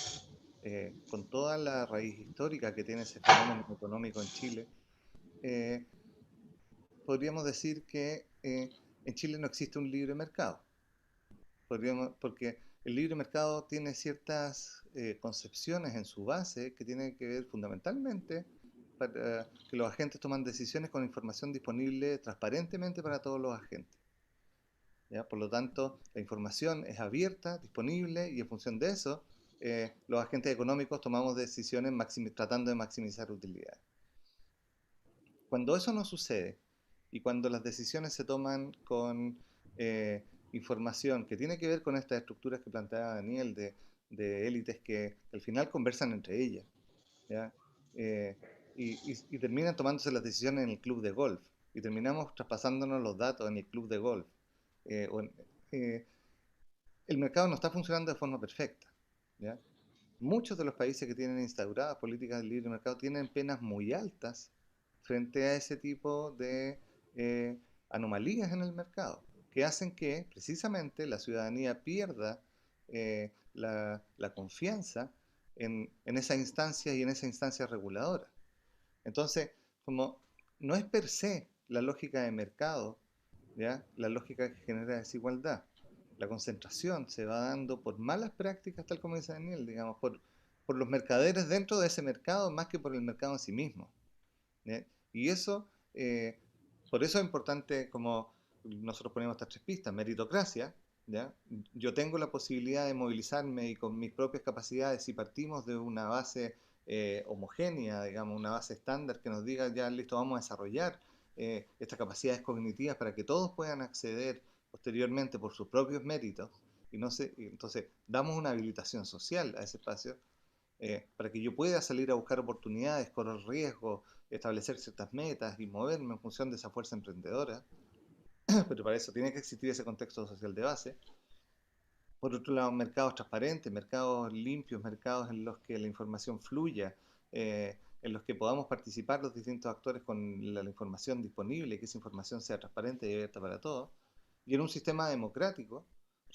con toda la raíz histórica que tiene ese fenómeno económico en Chile, eh, podríamos decir que en Chile no existe un libre mercado. Porque el libre mercado tiene ciertas concepciones en su base que tienen que ver fundamentalmente para que los agentes toman decisiones con información disponible transparentemente para todos los agentes. ¿Ya? Por lo tanto, la información es abierta, disponible, y en función de eso, los agentes económicos tomamos decisiones tratando de maximizar utilidades. Cuando eso no sucede, y cuando las decisiones se toman con información que tiene que ver con estas estructuras que planteaba Daniel, de élites que al final conversan entre ellas, ¿ya? Y terminan tomándose las decisiones en el club de golf, y terminamos traspasándonos los datos en el club de golf. Eh, el mercado no está funcionando de forma perfecta, ¿ya? muchos de los países que tienen instauradas políticas de libre mercado tienen penas muy altas frente a ese tipo de anomalías en el mercado, que hacen que precisamente la ciudadanía pierda la confianza en esa instancia y en esa instancia reguladora. Entonces, como no es per se la lógica de mercado, ¿ya? La lógica que genera desigualdad. La concentración se va dando por malas prácticas, tal como dice Daniel, digamos, por los mercaderes dentro de ese mercado más que por el mercado en sí mismo. ¿Ya? Y eso, por eso es importante, como nosotros ponemos estas tres pistas, meritocracia, ¿ya? Yo tengo la posibilidad de movilizarme y con mis propias capacidades, si partimos de una base homogénea, digamos, una base estándar que nos diga, ya listo, vamos a desarrollar estas capacidades cognitivas para que todos puedan acceder posteriormente por sus propios méritos, y no sé, y entonces damos una habilitación social a ese espacio, para que yo pueda salir a buscar oportunidades, correr riesgos, establecer ciertas metas y moverme en función de esa fuerza emprendedora, pero para eso tiene que existir ese contexto social de base. Por otro lado, mercados transparentes, mercados limpios, mercados en los que la información fluya, en los que podamos participar los distintos actores con la información disponible, que esa información sea transparente y abierta para todos, y en un sistema democrático,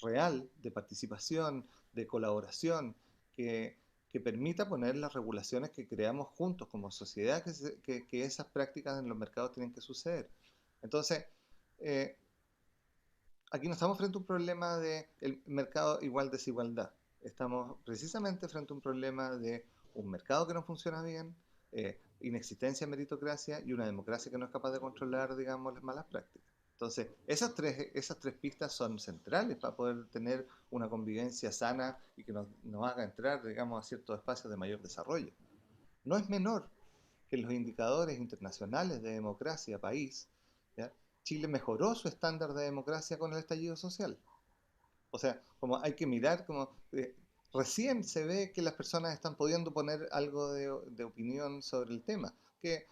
real, de participación, de colaboración, que, que permita poner las regulaciones que creamos juntos como sociedad, que esas prácticas en los mercados tienen que suceder. Entonces, eh, aquí no estamos frente a un problema de el mercado igual desigualdad. Estamos precisamente frente a un problema de un mercado que no funciona bien, inexistencia de meritocracia y una democracia que no es capaz de controlar, digamos, las malas prácticas. Entonces, esas tres pistas son centrales para poder tener una convivencia sana y que nos haga entrar, digamos, a ciertos espacios de mayor desarrollo. No es menor que los indicadores internacionales de democracia país, ¿ya? Chile mejoró su estándar de democracia con el estallido social. O sea, como hay que mirar, como recién se ve que las personas están pudiendo poner algo de opinión sobre el tema. Que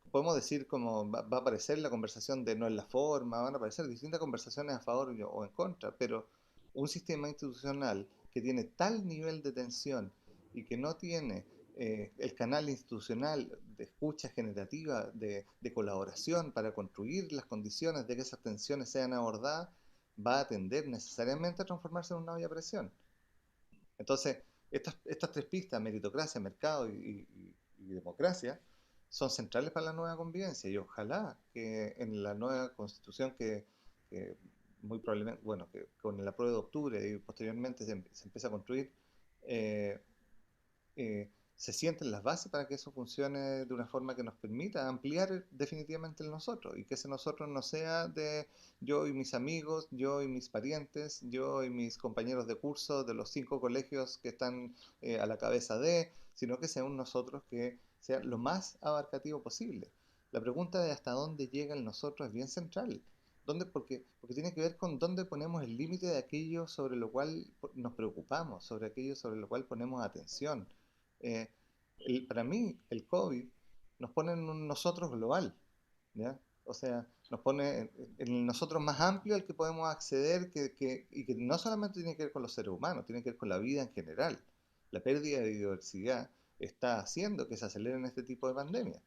podemos decir como va a aparecer la conversación de no es la forma, van a aparecer distintas conversaciones a favor o en contra, pero un sistema institucional que tiene tal nivel de tensión y que no tiene el canal institucional de escucha generativa, de colaboración para construir las condiciones de que esas tensiones sean abordadas, va a tender necesariamente a transformarse en una olla a presión. Entonces, estas tres pistas, meritocracia, mercado y democracia, son centrales para la nueva convivencia y ojalá que en la nueva constitución que muy probablemente, bueno, que con el apruebo de octubre y posteriormente se empieza a construir, eh, se sienten las bases para que eso funcione de una forma que nos permita ampliar definitivamente el nosotros y que ese nosotros no sea de yo y mis amigos, yo y mis parientes, yo y mis compañeros de curso de los 5 colegios que están a la cabeza de, sino que sea un nosotros que sea lo más abarcativo posible. La pregunta de hasta dónde llega el nosotros es bien central. ¿Dónde? Porque tiene que ver con dónde ponemos el límite de aquello sobre lo cual nos preocupamos, sobre aquello sobre lo cual ponemos atención. Eh, para mí, el COVID nos pone en un nosotros global, ¿ya? O sea, nos pone en el nosotros más amplio al que podemos acceder y que no solamente tiene que ver con los seres humanos, tiene que ver con la vida en general. La pérdida de biodiversidad está haciendo que se aceleren este tipo de pandemias,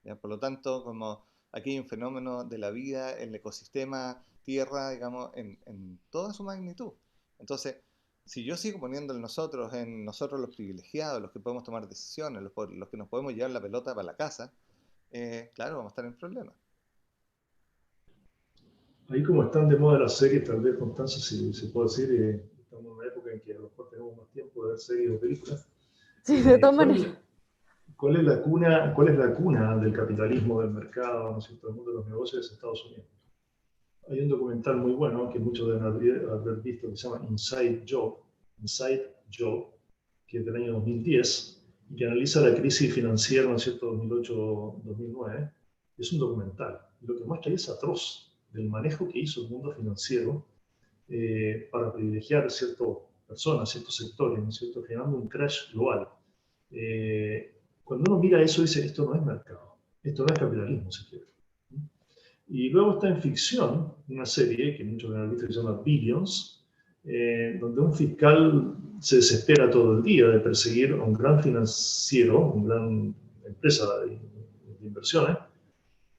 ¿ya? Por lo tanto, como aquí hay un fenómeno de la vida, el ecosistema Tierra, digamos, en toda su magnitud. Entonces, si yo sigo poniendo el nosotros en nosotros los privilegiados, los que podemos tomar decisiones, los que nos podemos llevar la pelota para la casa, claro, vamos a estar en problemas. Ahí como están de moda las series, tal vez Constanza, si se puede decir, estamos en una época en que a lo mejor tenemos más tiempo de ver series o películas. Sí, de todas ¿Cuál maneras. es, cuál es la cuna del capitalismo, del mercado, ¿no es cierto?, del mundo de los negocios de Estados Unidos? Hay un documental muy bueno que muchos deben haber visto que se llama Inside Job, que es del año 2010 y que analiza la crisis financiera, ¿no es cierto?, 2008-2009. Es un documental. Lo que muestra es atroz del manejo que hizo el mundo financiero para privilegiar ciertas personas, ciertos sectores, ¿no es cierto?, generando un crash global. Cuando uno mira eso, dice, esto no es mercado, esto no es capitalismo, si quiere. Y luego está en ficción una serie que muchos han visto que se llama Billions, donde un fiscal se desespera todo el día de perseguir a un gran financiero, una gran empresa de inversiones,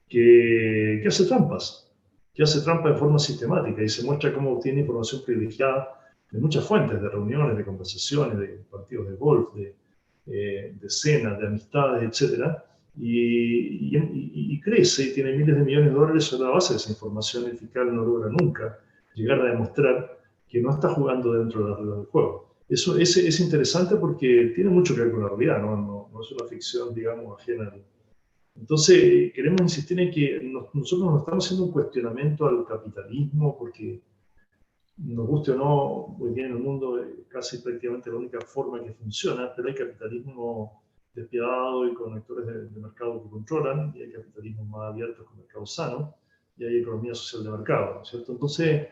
que hace trampas, en forma sistemática y se muestra cómo obtiene información privilegiada de muchas fuentes, de reuniones, de conversaciones, de partidos de golf, de cenas, de amistades, etc. Y crece y tiene miles de millones de dólares sobre la base de esa información. El fiscal no logra nunca llegar a demostrar que no está jugando dentro de las reglas del juego. Eso es interesante porque tiene mucho que ver con la realidad, no es una ficción, digamos, ajena a. Entonces, queremos insistir en que nosotros no estamos haciendo un cuestionamiento al capitalismo, porque nos guste o no, hoy día en el mundo casi prácticamente la única forma que funciona, pero hay capitalismo despiadado y con actores de mercado que controlan, y hay capitalismo más abiertos con mercado sano, y hay economía social de mercado, ¿no es cierto? Entonces,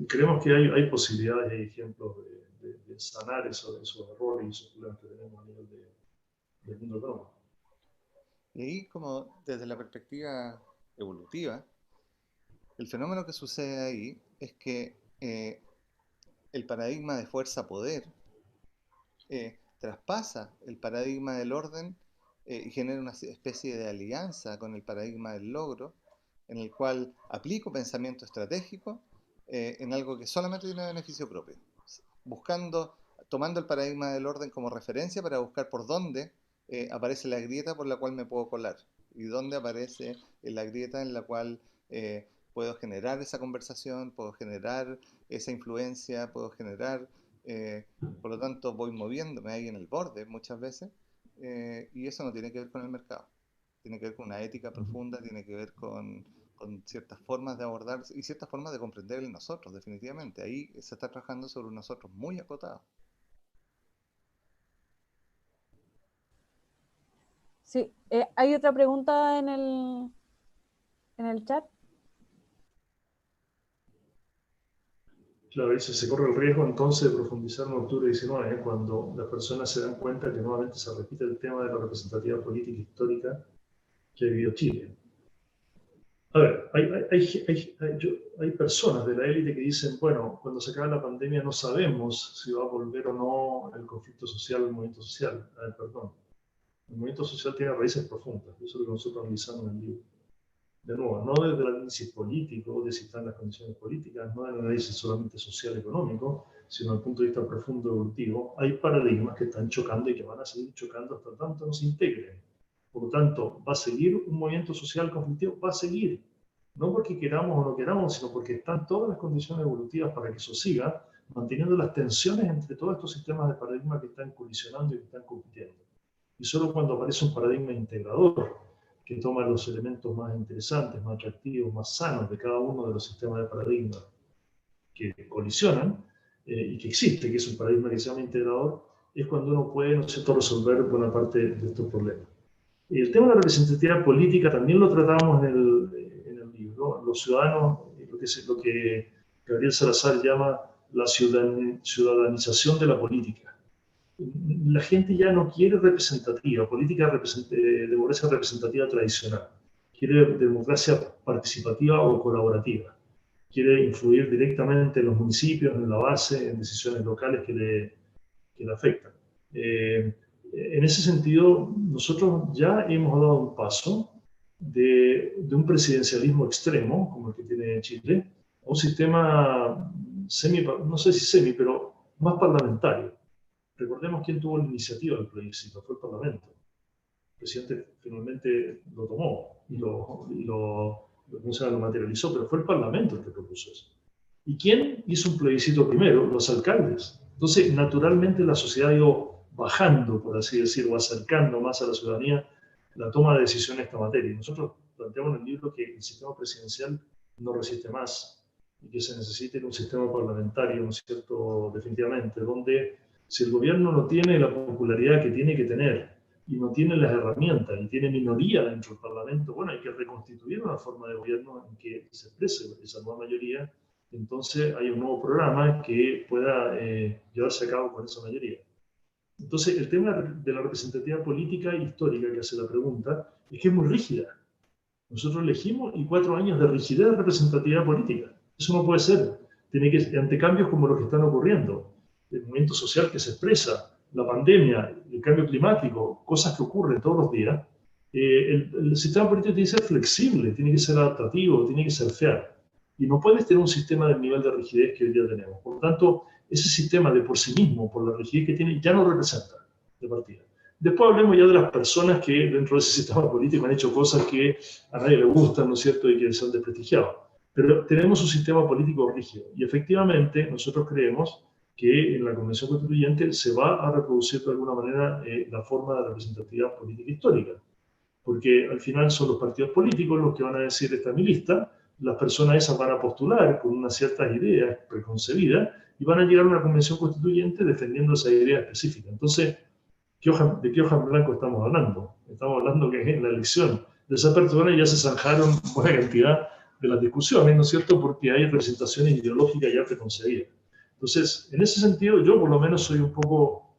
creemos que hay posibilidades y hay ejemplos de sanar esos errores y esos problemas que tenemos a nivel del mundo económico. Y ahí, como desde la perspectiva evolutiva, el fenómeno que sucede ahí es que el paradigma de fuerza-poder traspasa el paradigma del orden y genera una especie de alianza con el paradigma del logro, en el cual aplico pensamiento estratégico en algo que solamente tiene beneficio propio, tomando el paradigma del orden como referencia para buscar por dónde aparece la grieta por la cual me puedo colar y dónde aparece la grieta en la cual puedo generar esa conversación, puedo generar esa influencia, puedo generar, por lo tanto voy moviéndome ahí en el borde muchas veces, y eso no tiene que ver con el mercado, tiene que ver con una ética profunda, tiene que ver con ciertas formas de abordar y ciertas formas de comprender el nosotros, definitivamente. Ahí se está trabajando sobre un nosotros muy acotado. Sí, hay otra pregunta en el chat. Claro, dice, se corre el riesgo entonces de profundizar en octubre 19, cuando las personas se dan cuenta que nuevamente se repite el tema de la representatividad política histórica que ha vivido Chile. A ver, hay personas de la élite que dicen, bueno, cuando se acabe la pandemia no sabemos si va a volver o no el conflicto social, el movimiento social. A ver, perdón. El movimiento social tiene raíces profundas, eso es lo que nosotros analizamos en el libro. De nuevo, no desde el análisis político, de si están las condiciones políticas, no del análisis solamente social-económico, sino desde el punto de vista profundo evolutivo, hay paradigmas que están chocando y que van a seguir chocando hasta tanto no se integren. Por lo tanto, ¿va a seguir un movimiento social conflictivo? Va a seguir. No porque queramos o no queramos, sino porque están todas las condiciones evolutivas para que eso siga, manteniendo las tensiones entre todos estos sistemas de paradigmas que están colisionando y que están compitiendo. Y solo cuando aparece un paradigma integrador, que toma los elementos más interesantes, más atractivos, más sanos de cada uno de los sistemas de paradigmas que colisionan y que existe, que es un paradigma que se llama integrador, es cuando uno puede, ¿no es cierto?, resolver buena parte de estos problemas. Y el tema de la representatividad política también lo tratamos en el libro. Los ciudadanos, lo que Gabriel Salazar llama la ciudadanización de la política. La gente ya no quiere representativa, política democracia representativa tradicional. Quiere democracia participativa o colaborativa. Quiere influir directamente en los municipios, en la base, en decisiones locales que le afectan. En ese sentido, nosotros ya hemos dado un paso de un presidencialismo extremo, como el que tiene Chile, a un sistema no sé si semi, pero más parlamentario. Recordemos quién tuvo la iniciativa del plebiscito, fue el Parlamento. El presidente finalmente lo tomó y lo materializó, pero fue el Parlamento el que propuso eso. ¿Y quién hizo un plebiscito primero? Los alcaldes. Entonces, naturalmente la sociedad ha ido bajando, por así decirlo, acercando más a la ciudadanía la toma de decisiones en esta materia. Y nosotros planteamos en el libro que el sistema presidencial no resiste más y que se necesita un sistema parlamentario, ¿no es cierto?, definitivamente, donde si el gobierno no tiene la popularidad que tiene que tener y no tiene las herramientas y tiene minoría dentro del Parlamento, bueno, hay que reconstituir una forma de gobierno en que se exprese esa nueva mayoría. Entonces hay un nuevo programa que pueda llevarse a cabo con esa mayoría. Entonces el tema de la representatividad política e histórica que hace la pregunta es que es muy rígida. Nosotros elegimos y 4 años de rigidez de representatividad política. Eso no puede ser. tiene que, ante cambios como los que están ocurriendo, el movimiento social que se expresa, la pandemia, el cambio climático, cosas que ocurren todos los días, el sistema político tiene que ser flexible, tiene que ser adaptativo, tiene que ser fair. Y no puedes tener un sistema del nivel de rigidez que hoy día tenemos. Por lo tanto, ese sistema de por sí mismo, por la rigidez que tiene, ya no representa de partida. Después hablemos ya de las personas que dentro de ese sistema político han hecho cosas que a nadie le gustan, ¿no es cierto?, y que se han desprestigiado. Pero tenemos un sistema político rígido. Y efectivamente, nosotros creemos que en la Convención Constituyente se va a reproducir de alguna manera la forma de representatividad política histórica. Porque al final son los partidos políticos los que van a decir: esta es mi lista, las personas esas van a postular con unas ciertas ideas preconcebidas y van a llegar a una convención constituyente defendiendo esa idea específica. Entonces, ¿de qué hoja en blanco estamos hablando? Estamos hablando que en la elección de esa persona ya se zanjaron buena cantidad de las discusiones, ¿no es cierto? Porque hay representaciones ideológicas ya preconcebidas. Entonces, en ese sentido, yo por lo menos soy un poco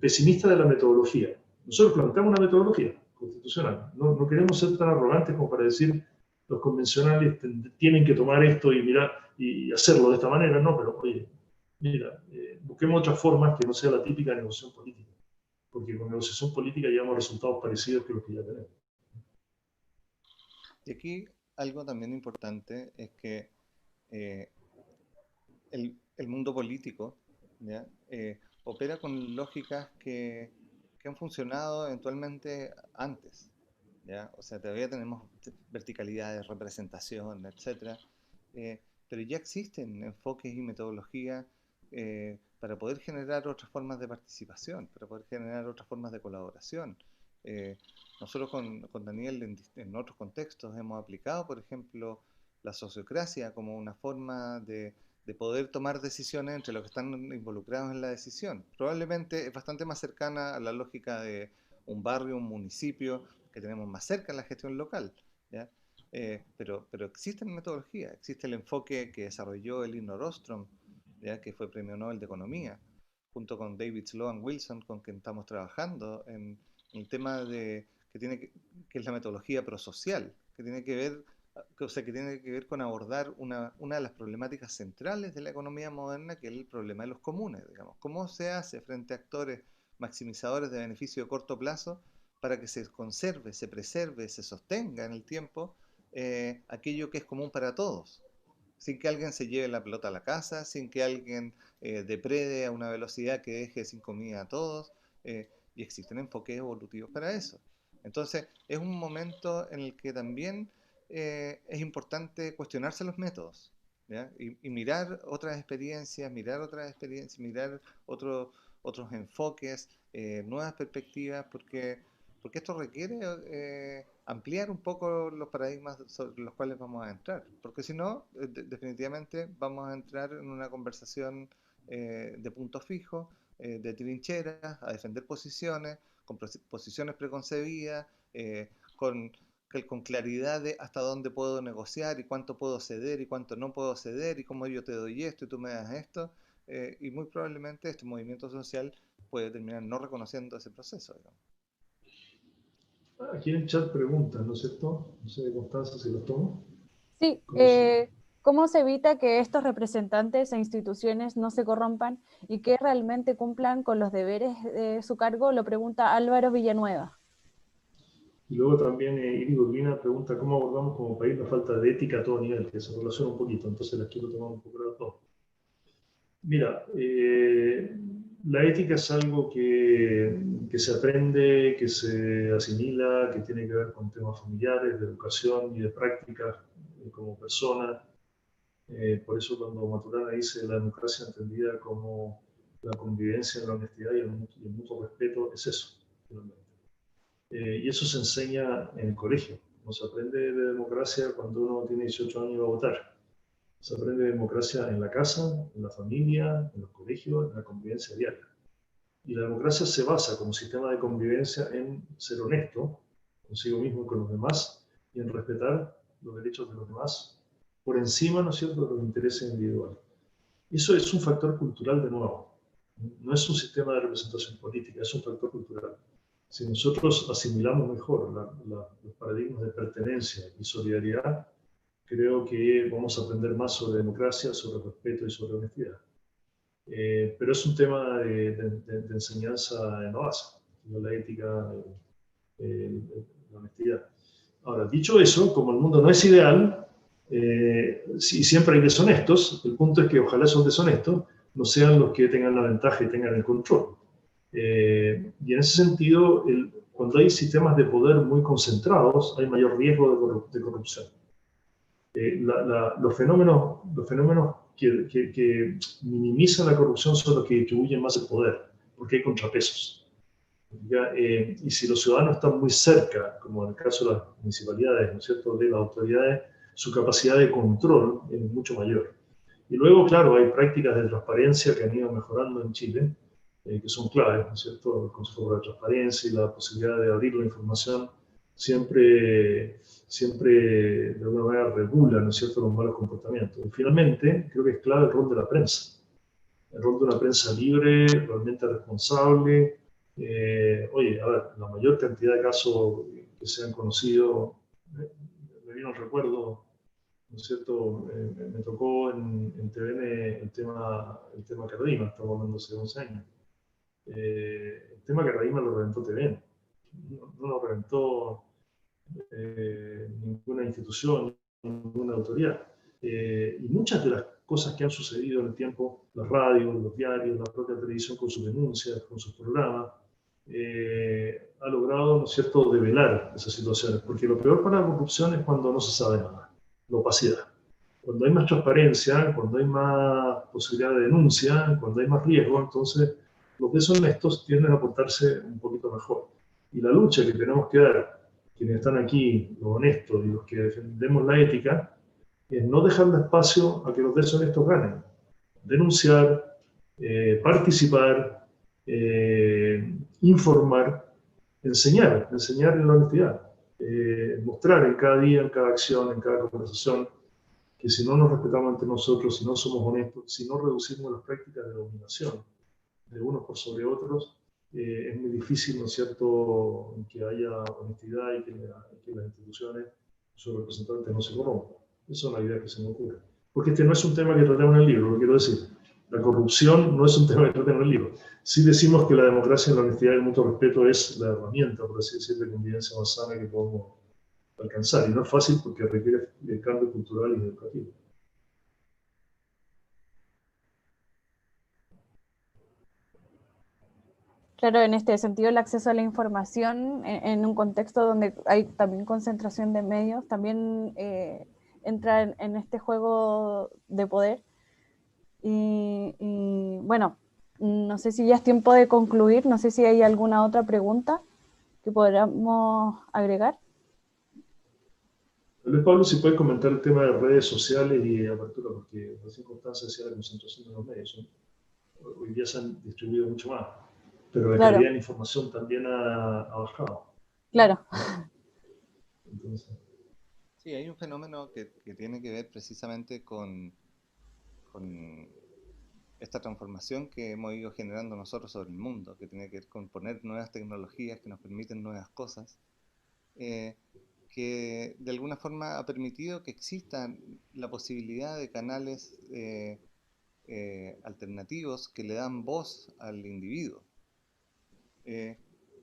pesimista de la metodología. Nosotros planteamos una metodología constitucional. No queremos ser tan arrogantes como para decir los convencionales tienen que tomar esto y mirar y hacerlo de esta manera. No, pero oye, mira, busquemos otras formas que no sea la típica negociación política. Porque con negociación política llevamos resultados parecidos que los que ya tenemos. Y aquí algo también importante es que el mundo político, ¿ya? Opera con lógicas que han funcionado eventualmente antes, ¿ya? O sea, todavía tenemos verticalidades, representación, etc. Pero ya existen enfoques y metodologías para poder generar otras formas de participación, para poder generar otras formas de colaboración. Nosotros con Daniel en otros contextos hemos aplicado, por ejemplo, la sociocracia como una forma de poder tomar decisiones entre los que están involucrados en la decisión. Probablemente es bastante más cercana a la lógica de un barrio, un municipio, que tenemos más cerca en la gestión local, ¿ya? Pero existen metodologías, existe el enfoque que desarrolló Elinor Ostrom, ¿ya? Que fue Premio Nobel de Economía, junto con David Sloan Wilson, con quien estamos trabajando en el tema de que es la metodología prosocial, que tiene que ver, o sea, que tiene que ver con abordar una de las problemáticas centrales de la economía moderna, que es el problema de los comunes, digamos. ¿Cómo se hace frente a actores maximizadores de beneficio de corto plazo para que se conserve, se preserve, se sostenga en el tiempo aquello que es común para todos? Sin que alguien se lleve la pelota a la casa, sin que alguien deprede a una velocidad que deje sin comida a todos, y existen enfoques evolutivos para eso. Entonces, es un momento en el que también es importante cuestionarse los métodos, ¿ya? Y mirar otras experiencias, mirar otros enfoques, nuevas perspectivas, porque esto requiere ampliar un poco los paradigmas sobre los cuales vamos a entrar, porque si no, definitivamente vamos a entrar en una conversación de punto fijo, de trincheras, a defender posiciones, con posiciones preconcebidas, con claridad de hasta dónde puedo negociar y cuánto puedo ceder y cuánto no puedo ceder y cómo yo te doy esto y tú me das esto, y muy probablemente este movimiento social puede terminar no reconociendo ese proceso, digamos. Aquí en el chat preguntan, ¿no es cierto? No sé, Constanza, si los tomo. Sí, ¿cómo se evita que estos representantes e instituciones no se corrompan y que realmente cumplan con los deberes de su cargo? Lo pregunta Álvaro Villanueva. Y luego también Iris Urbina pregunta cómo abordamos como país la falta de ética a todo nivel, que se relaciona un poquito, entonces las quiero tomar un poco de las dos. Mira, la ética es algo que se aprende, que se asimila, que tiene que ver con temas familiares, de educación y de prácticas como persona. Por eso cuando Maturana dice la democracia entendida como la convivencia, la honestidad y el mutuo respeto, es eso, finalmente. Y eso se enseña en el colegio. No se aprende de democracia cuando uno tiene 18 años y va a votar. Se aprende de democracia en la casa, en la familia, en los colegios, en la convivencia diaria. Y la democracia se basa como sistema de convivencia en ser honesto consigo mismo y con los demás y en respetar los derechos de los demás por encima, ¿no es cierto?, de los intereses individuales. Eso es un factor cultural de nuevo. No es un sistema de representación política, es un factor cultural. Si nosotros asimilamos mejor los paradigmas de pertenencia y solidaridad, creo que vamos a aprender más sobre democracia, sobre respeto y sobre honestidad. Pero es un tema de enseñanza en la base, la ética, la honestidad. Ahora, dicho eso, como el mundo no es ideal, si siempre hay deshonestos, el punto es que ojalá esos deshonestos no sean los que tengan la ventaja y tengan el control. Y en ese sentido, cuando hay sistemas de poder muy concentrados, hay mayor riesgo de corrupción. Los fenómenos que minimizan la corrupción son los que distribuyen más el poder, porque hay contrapesos. Y si los ciudadanos están muy cerca, como en el caso de las municipalidades, ¿no es cierto?, de las autoridades, su capacidad de control es mucho mayor. Y luego, claro, hay prácticas de transparencia que han ido mejorando en Chile, que son claves, ¿no es cierto? El Consejo de Transparencia y la posibilidad de abrir la información siempre de alguna manera regula, ¿no es cierto?, los malos comportamientos. Y finalmente, creo que es clave el rol de la prensa. El rol de una prensa libre, realmente responsable. Oye, a ver, la mayor cantidad de casos que se han conocido, me vino el recuerdo, ¿no es cierto? Me tocó en TVN el tema Cardima, estamos hablando hace 11 años. El tema Cardima lo reventó TVN, no lo reventó ninguna institución, ninguna autoridad. Y muchas de las cosas que han sucedido en el tiempo, las radios, los diarios, la propia televisión con sus denuncias, con sus programas, ha logrado, ¿no es cierto?, develar esas situaciones. Porque lo peor para la corrupción es cuando no se sabe nada, la opacidad. Cuando hay más transparencia, cuando hay más posibilidad de denuncia, cuando hay más riesgo, entonces los deshonestos tienden a portarse un poquito mejor. Y la lucha que tenemos que dar, quienes están aquí, los honestos y los que defendemos la ética, es no dejarle espacio a que los deshonestos ganen. Denunciar, participar, informar, enseñar en la honestidad. Mostrar en cada día, en cada acción, en cada conversación, que si no nos respetamos entre nosotros, si no somos honestos, si no reducimos las prácticas de dominación de unos por sobre otros, es muy difícil, ¿no es cierto?, que haya honestidad y que las instituciones, sus representantes no se corrompan. Esa es la idea que se me ocurre. Porque este no es un tema que tratemos en el libro, lo quiero decir. La corrupción no es un tema que tratemos en el libro. Sí decimos que la democracia, la honestidad y el mutuo respeto es la herramienta, por así decirlo, de convivencia más sana que podemos alcanzar. Y no es fácil porque requiere de cambio cultural y educativo. Claro, en este sentido, el acceso a la información en un contexto donde hay también concentración de medios, también entra en este juego de poder. Y bueno, no sé si ya es tiempo de concluir, no sé si hay alguna otra pregunta que podamos agregar. Tal vez, Pablo, si puedes comentar el tema de redes sociales y apertura, porque recién Constanza decía la concentración de los medios, ¿no? Hoy día se han distribuido mucho más, pero la Claro, calidad de la información también ha bajado, ¿no? claro. Entonces, Sí, hay un fenómeno que tiene que ver precisamente con esta transformación que hemos ido generando nosotros sobre el mundo, que tiene que ver con poner nuevas tecnologías que nos permiten nuevas cosas, eh, que de alguna forma ha permitido que exista la posibilidad de canales alternativos que le dan voz al individuo. Eh,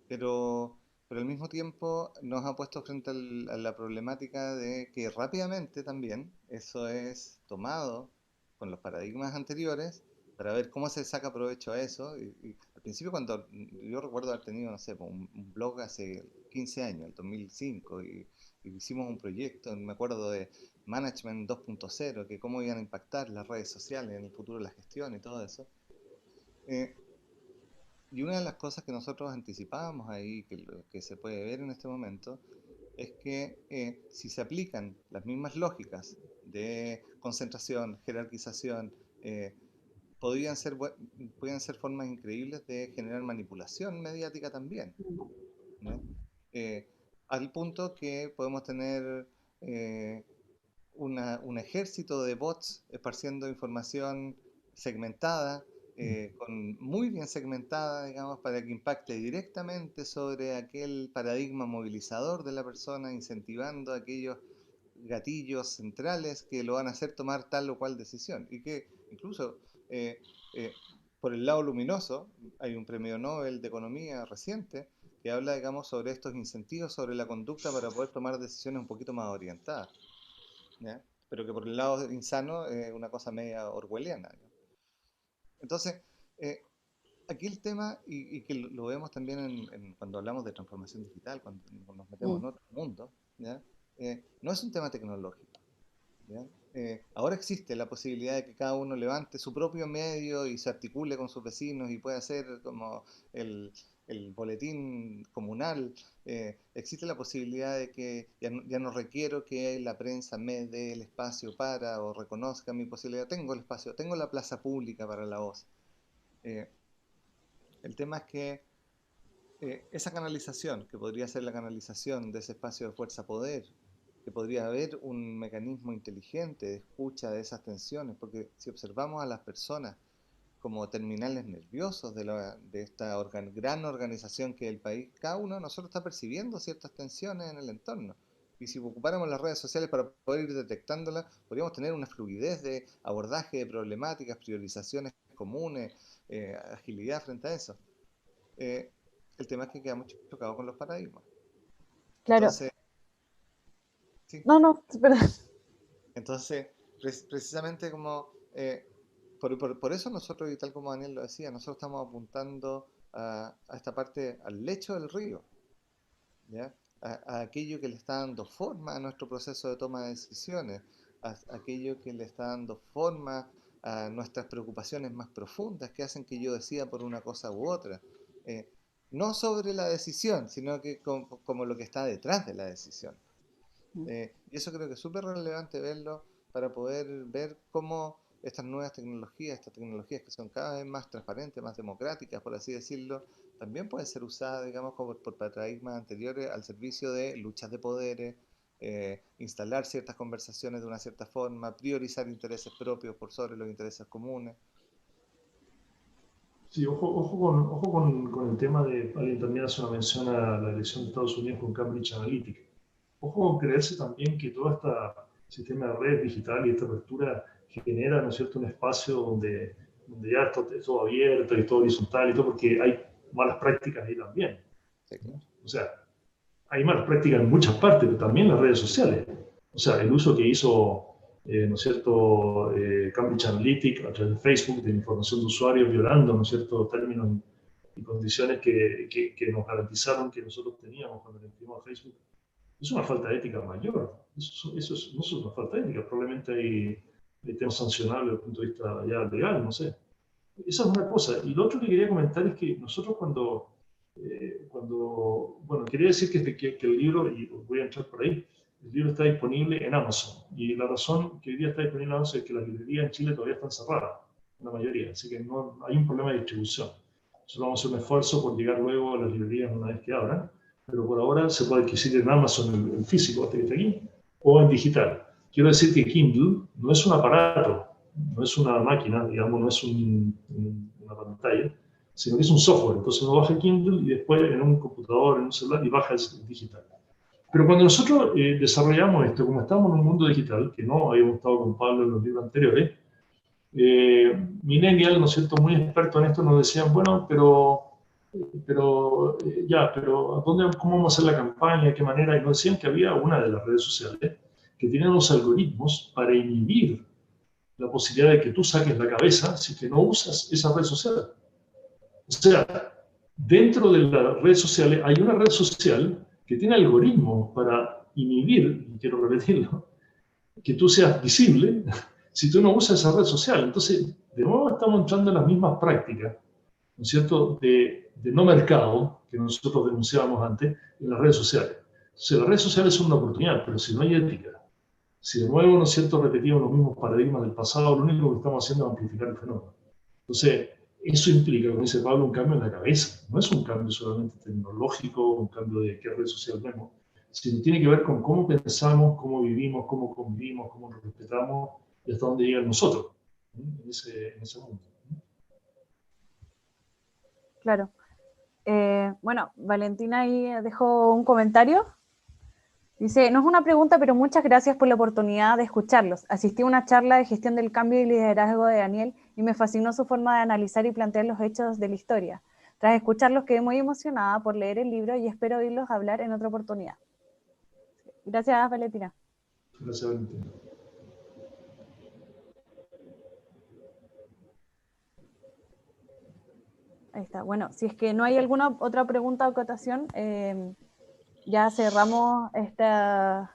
pero, pero al mismo tiempo nos ha puesto frente a la problemática de que rápidamente también eso es tomado con los paradigmas anteriores para ver cómo se saca provecho a eso. Y al principio cuando yo recuerdo haber tenido, no sé, un blog hace 15 años, el 2005, y hicimos un proyecto, me acuerdo de Management 2.0, que cómo iban a impactar las redes sociales en el futuro de la gestión y todo eso. Eh, y una de las cosas que nosotros anticipábamos ahí, que se puede ver en este momento, es que si se aplican las mismas lógicas de concentración, jerarquización, eh, podrían ser, podrían ser formas increíbles de generar manipulación mediática también, ¿no? Eh, Al punto que podemos tener eh, un ejército de bots esparciendo información segmentada, muy bien segmentada, digamos, para que impacte directamente sobre aquel paradigma movilizador de la persona, incentivando aquellos gatillos centrales que lo van a hacer tomar tal o cual decisión. Y que incluso por el lado luminoso hay un premio Nobel de Economía reciente que habla, digamos, sobre estos incentivos sobre la conducta para poder tomar decisiones un poquito más orientadas, ¿ya? Pero que por el lado insano es una cosa media orwelliana, ¿no? Entonces, eh, aquí el tema, y que lo vemos también cuando hablamos de transformación digital, cuando nos metemos Mm. en otro mundo, ¿ya? No es un tema tecnológico, ¿ya? Ahora existe la posibilidad de que cada uno levante su propio medio y se articule con sus vecinos y pueda hacer como el, el boletín comunal. Existe la posibilidad de que ya no requiero que la prensa me dé el espacio para o reconozca mi posibilidad. Tengo el espacio, tengo la plaza pública para la voz. Eh, el tema es que esa canalización, que podría ser la canalización de ese espacio de fuerza-poder, que podría haber un mecanismo inteligente de escucha de esas tensiones, porque si observamos a las personas como terminales nerviosos de esta gran organización que es el país, cada uno de nosotros está percibiendo ciertas tensiones en el entorno. Y si ocupáramos las redes sociales para poder ir detectándolas, podríamos tener una fluidez de abordaje de problemáticas, priorizaciones comunes, agilidad frente a eso. Eh, el tema es que quedamos chocados con los paradigmas. Claro. Entonces, sí, No, no, es verdad. entonces precisamente como, por eso nosotros, y tal como Daniel lo decía, nosotros estamos apuntando a esta parte, al lecho del río, ¿ya? A aquello que le está dando forma a nuestro proceso de toma de decisiones, a aquello que le está dando forma a nuestras preocupaciones más profundas que hacen que yo decida por una cosa u otra. Eh, no sobre la decisión, sino que como lo que está detrás de la decisión. Y eso creo que es súper relevante verlo para poder ver cómo estas nuevas tecnologías, estas tecnologías que son cada vez más transparentes, más democráticas, por así decirlo, también pueden ser usadas, digamos, como por paradigmas anteriores al servicio de luchas de poderes, instalar ciertas conversaciones de una cierta forma, priorizar intereses propios por sobre los intereses comunes. Sí, con el tema de, alguien también hace una mención a la elección de Estados Unidos con Cambridge Analytica. Ojo con creerse también que todo este sistema de red digital y esta apertura genera, ¿no es cierto?, un espacio donde ya está todo abierto y todo horizontal y todo, porque hay malas prácticas ahí también, Sí, ¿no? claro. O sea, hay malas prácticas en muchas partes, pero también en las redes sociales. O sea, el uso que hizo, ¿no es cierto?, Cambridge Analytica a través de Facebook de información de usuarios violando, ¿no es cierto?, términos y condiciones que nos garantizaron que nosotros teníamos cuando le metimos a Facebook. Es una falta de ética mayor. No es una falta de ética, probablemente hay temas sancionables desde el punto de vista ya legal, no sé. Esa es una cosa. Y lo otro que quería comentar es que nosotros bueno, quería decir que el libro, y voy a entrar por ahí, el libro está disponible en Amazon. Y la razón que hoy día está disponible en Amazon es que las librerías en Chile todavía están cerradas, la mayoría. Así que no hay un problema de distribución. Nosotros vamos a hacer un esfuerzo por llegar luego a las librerías una vez que abran, pero por ahora se puede adquirir en Amazon el físico, este que está aquí, o en digital. Quiero decir que Kindle no es un aparato, no es una máquina, digamos, no es una pantalla, sino que es un software. Entonces uno baja Kindle y después en un computador, en un celular, y baja el digital. Pero cuando nosotros desarrollamos esto, como estamos en un mundo digital, que no habíamos estado con Pablo en los libros anteriores, millennial, ¿no es cierto?, muy experto en esto, nos decían, bueno, pero ¿cómo vamos a hacer la campaña? ¿De qué manera? Y nos decían que había una de las redes sociales que tiene unos algoritmos para inhibir la posibilidad de que tú saques la cabeza si que no usas esa red social. O sea, dentro de las redes sociales hay una red social que tiene algoritmos para inhibir, y quiero repetirlo, que tú seas visible si tú no usas esa red social. Entonces, de nuevo estamos entrando en las mismas prácticas, ¿no es cierto?, de no mercado que nosotros denunciábamos antes en las redes sociales. Entonces, las redes sociales son una oportunidad, pero si no hay ética, si de nuevo, ¿no es cierto?, repetimos los mismos paradigmas del pasado, lo único que estamos haciendo es amplificar el fenómeno. Entonces, eso implica, como dice Pablo, un cambio en la cabeza. No es un cambio solamente tecnológico, un cambio de qué red social vemos, sino tiene que ver con cómo pensamos, cómo vivimos, cómo convivimos, cómo nos respetamos y hasta dónde llegan nosotros en ese mundo. Claro. Bueno, Valentina ahí dejó un comentario. Dice, no es una pregunta, pero muchas gracias por la oportunidad de escucharlos. Asistí a una charla de gestión del cambio y liderazgo de Daniel y me fascinó su forma de analizar y plantear los hechos de la historia. Tras escucharlos quedé muy emocionada por leer el libro y espero oírlos hablar en otra oportunidad. Gracias, Valentina. Gracias, Valentina. Ahí está. Bueno, si es que no hay alguna otra pregunta o acotación, ya cerramos esta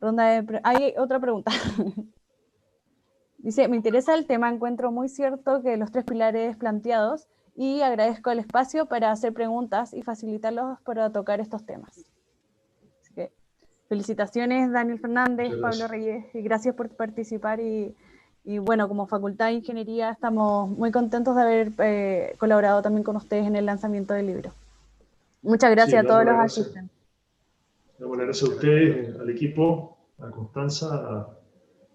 ronda de... Hay otra pregunta. Dice, me interesa el tema, encuentro muy cierto que los tres pilares planteados y agradezco el espacio para hacer preguntas y facilitarlos para tocar estos temas. Así que felicitaciones, Daniel Fernández, Pablo Reyes, y gracias por participar y bueno, como Facultad de Ingeniería estamos muy contentos de haber colaborado también con ustedes en el lanzamiento del libro. Muchas gracias a todos los asistentes. Damos las gracias a ustedes, al equipo, a Constanza,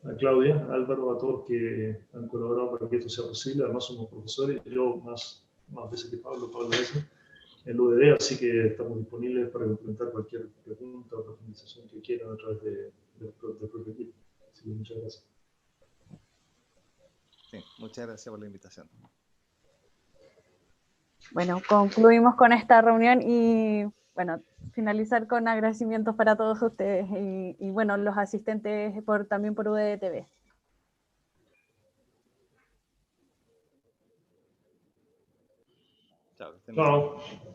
a Claudia, a Álvaro, a todos que han colaborado para que esto sea posible. Además somos profesores, yo más veces que Pablo veces en la UDD, así que estamos disponibles para complementar cualquier pregunta o profundización que quieran a través del propio equipo. Así que muchas gracias. Sí, muchas gracias por la invitación. Bueno, concluimos con esta reunión y bueno, finalizar con agradecimientos para todos ustedes y bueno, los asistentes también por UDTV. Chao. Chao.